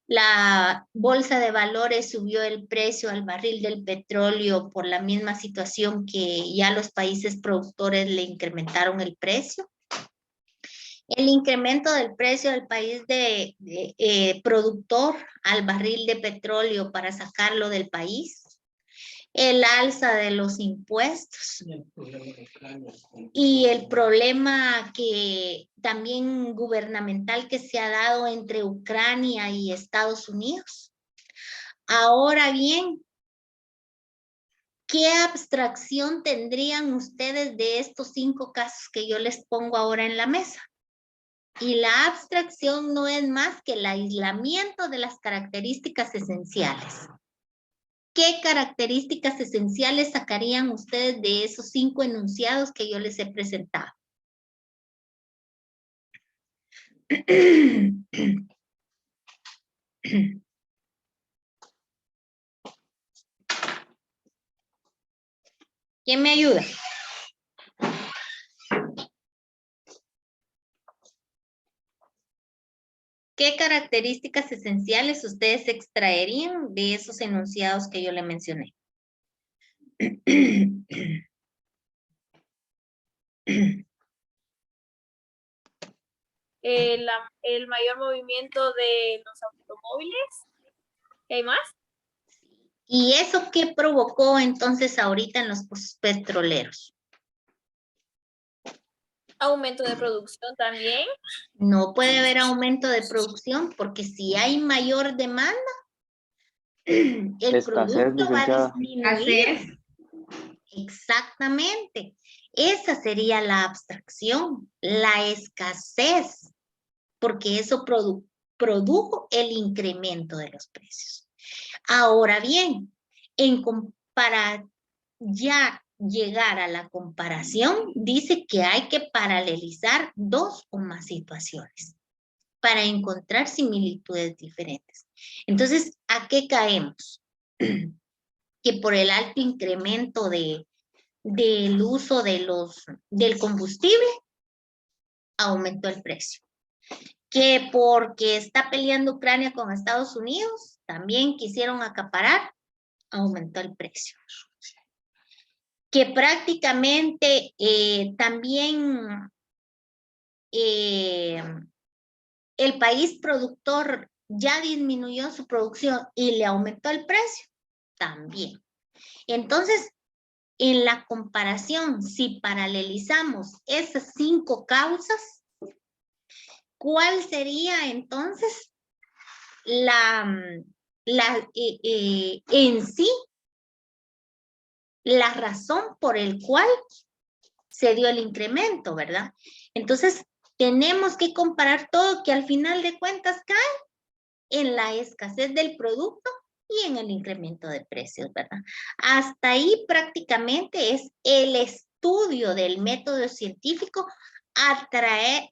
la bolsa de valores subió el precio al barril del petróleo por la misma situación que ya los países productores le incrementaron el precio. El incremento del precio del país productor al barril de petróleo para sacarlo del país. El alza de los impuestos y el problema que también gubernamental que se ha dado entre Ucrania y Estados Unidos. Ahora bien, ¿qué abstracción tendrían ustedes de estos 5 casos que yo les pongo ahora en la mesa? Y la abstracción no es más que el aislamiento de las características esenciales. ¿Qué características esenciales sacarían ustedes de esos 5 enunciados que yo les he presentado? ¿Quién me ayuda? ¿Qué características esenciales ustedes extraerían de esos enunciados que yo le mencioné? El mayor movimiento de los automóviles. ¿Qué hay más? ¿Y eso qué provocó entonces ahorita en los pozos petroleros? Aumento de producción también. No puede haber aumento de producción porque si hay mayor demanda, el Escasez, producto va a licenciada. disminuir. Exactamente. Esa sería la abstracción, la escasez, porque eso produjo el incremento de los precios. Ahora bien, para ya llegar a la comparación, dice que hay que paralelizar dos o más situaciones para encontrar similitudes diferentes. Entonces, ¿a qué caemos? Que por el alto incremento del uso del combustible, aumentó el precio. Que porque está peleando Ucrania con Estados Unidos, también quisieron acaparar, aumentó el precio. Que prácticamente también el país productor ya disminuyó su producción y le aumentó el precio, también. Entonces, en la comparación, si paralelizamos esas 5 causas, ¿cuál sería entonces en sí la razón por el cual se dio el incremento, ¿verdad? Entonces, tenemos que comparar todo, que al final de cuentas cae en la escasez del producto y en el incremento de precios, ¿verdad? Hasta ahí prácticamente es el estudio del método científico a través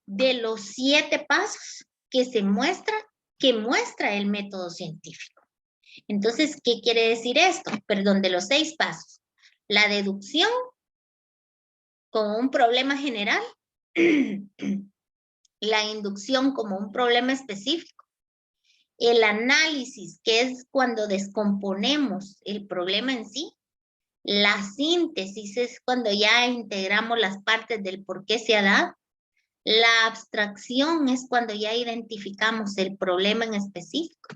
de los 7 pasos que muestra el método científico. Entonces, ¿qué quiere decir esto? Perdón, de los 6 pasos. La deducción como un problema general, la inducción como un problema específico, el análisis, que es cuando descomponemos el problema en sí, la síntesis es cuando ya integramos las partes del por qué se ha dado, la abstracción es cuando ya identificamos el problema en específico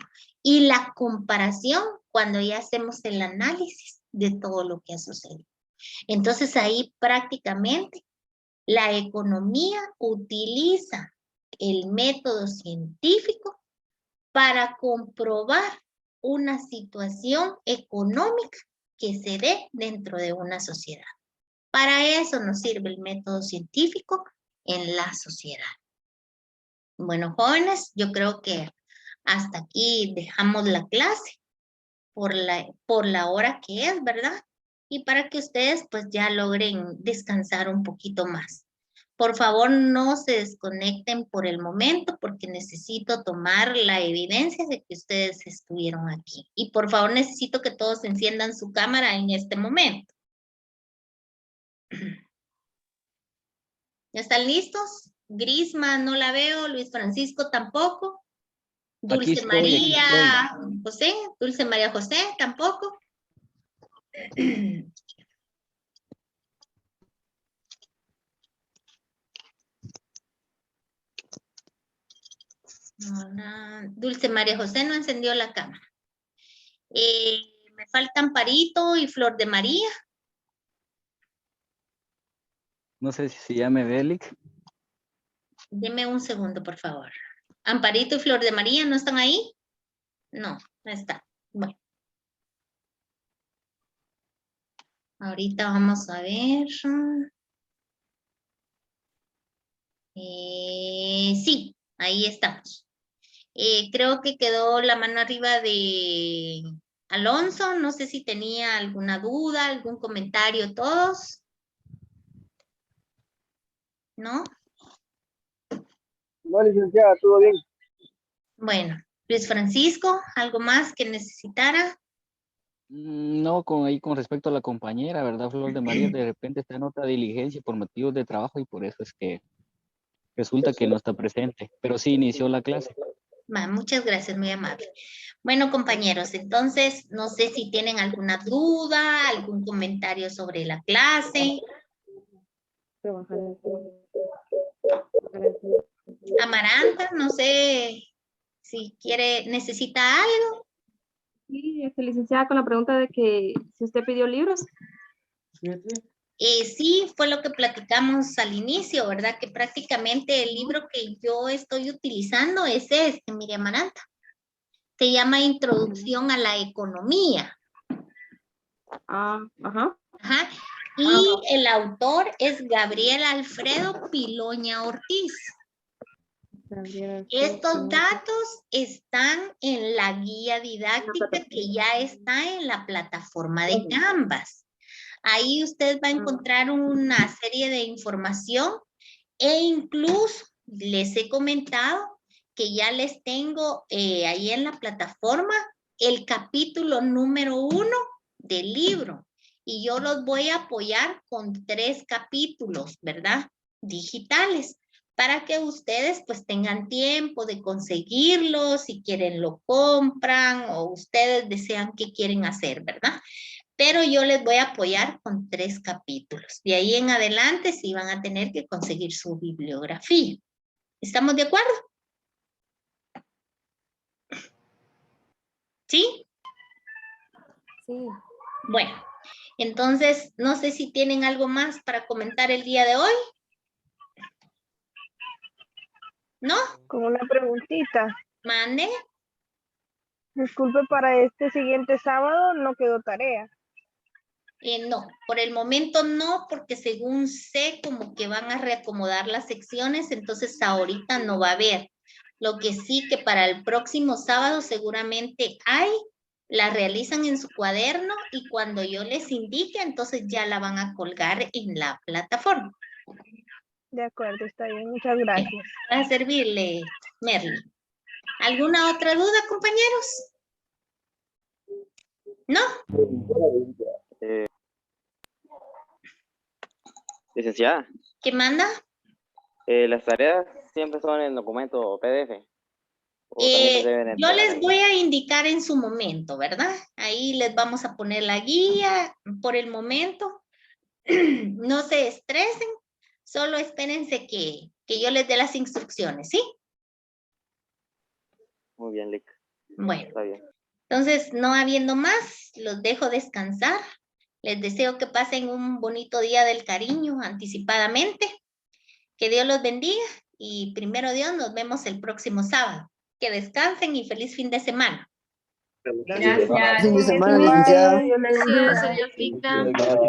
y la comparación cuando ya hacemos el análisis de todo lo que ha sucedido. Entonces ahí prácticamente la economía utiliza el método científico para comprobar una situación económica que se dé dentro de una sociedad. Para eso nos sirve el método científico en la sociedad. Bueno, jóvenes, yo creo que hasta aquí dejamos la clase por la hora que es, ¿verdad? Y para que ustedes pues ya logren descansar un poquito más. Por favor, no se desconecten por el momento porque necesito tomar la evidencia de que ustedes estuvieron aquí. Y por favor, necesito que todos enciendan su cámara en este momento. ¿Ya están listos? Grisma no la veo, Luis Francisco tampoco. Dulce María José, Dulce María José tampoco. Dulce María José no encendió la cámara. Me faltan Amparito y Flor de María. No sé si se llame Belic. Deme un segundo, por favor. Amparito y Flor de María, ¿no están ahí? No, no está. Bueno. Ahorita vamos a ver. Sí, ahí estamos. Creo que quedó la mano arriba de Alonso. No sé si tenía alguna duda, algún comentario todos. ¿No? No, licenciada, todo bien. Bueno, Luis Francisco, ¿algo más que necesitara? No, con respecto a la compañera, ¿verdad? Flor de María de repente está en otra diligencia por motivos de trabajo y por eso es que resulta que no está presente, pero sí inició la clase. Muchas gracias, muy amable. Bueno, compañeros, entonces, no sé si tienen alguna duda, algún comentario sobre la clase. Amaranta, no sé si necesita algo. Sí, licenciada, con la pregunta de que si usted pidió libros. Sí, fue lo que platicamos al inicio, ¿verdad? Que prácticamente el libro que yo estoy utilizando es este, mire, Amaranta. Se llama Introducción a la Economía. Ajá. Y el autor es Gabriel Alfredo Piloña Ortiz. Estos datos están en la guía didáctica que ya está en la plataforma de Canvas. Ahí usted va a encontrar una serie de información e incluso les he comentado que ya les tengo ahí en la plataforma el capítulo número 1 del libro. Y yo los voy a apoyar con 3 capítulos, ¿verdad? Digitales, para que ustedes pues tengan tiempo de conseguirlos, si quieren lo compran o ustedes desean qué quieren hacer, ¿verdad? Pero yo les voy a apoyar con 3 capítulos. De ahí en adelante sí van a tener que conseguir su bibliografía. ¿Estamos de acuerdo? ¿Sí? Sí. Bueno, entonces no sé si tienen algo más para comentar el día de hoy. ¿No? Con una preguntita. Mande. Disculpe, para este siguiente sábado no quedó tarea. No, por el momento no, porque según sé como que van a reacomodar las secciones, entonces ahorita no va a haber. Lo que sí que para el próximo sábado seguramente hay, la realizan en su cuaderno y cuando yo les indique, entonces ya la van a colgar en la plataforma. De acuerdo, está bien, muchas gracias. Para servirle, Merly. ¿Alguna otra duda, compañeros? ¿No? Licenciada. ¿Qué manda? Las tareas siempre son en documento PDF. Yo les voy a indicar en su momento, ¿verdad? Ahí les vamos a poner la guía por el momento. No se estresen, solo espérense que yo les dé las instrucciones, ¿sí? Muy bien, Lick. Bueno, está bien. Entonces, no habiendo más, los dejo descansar. Les deseo que pasen un bonito día del cariño anticipadamente. Que Dios los bendiga y primero Dios nos vemos el próximo sábado. Que descansen y feliz fin de semana. Gracias. Fin de semana, licenciada. Gracias, señorita.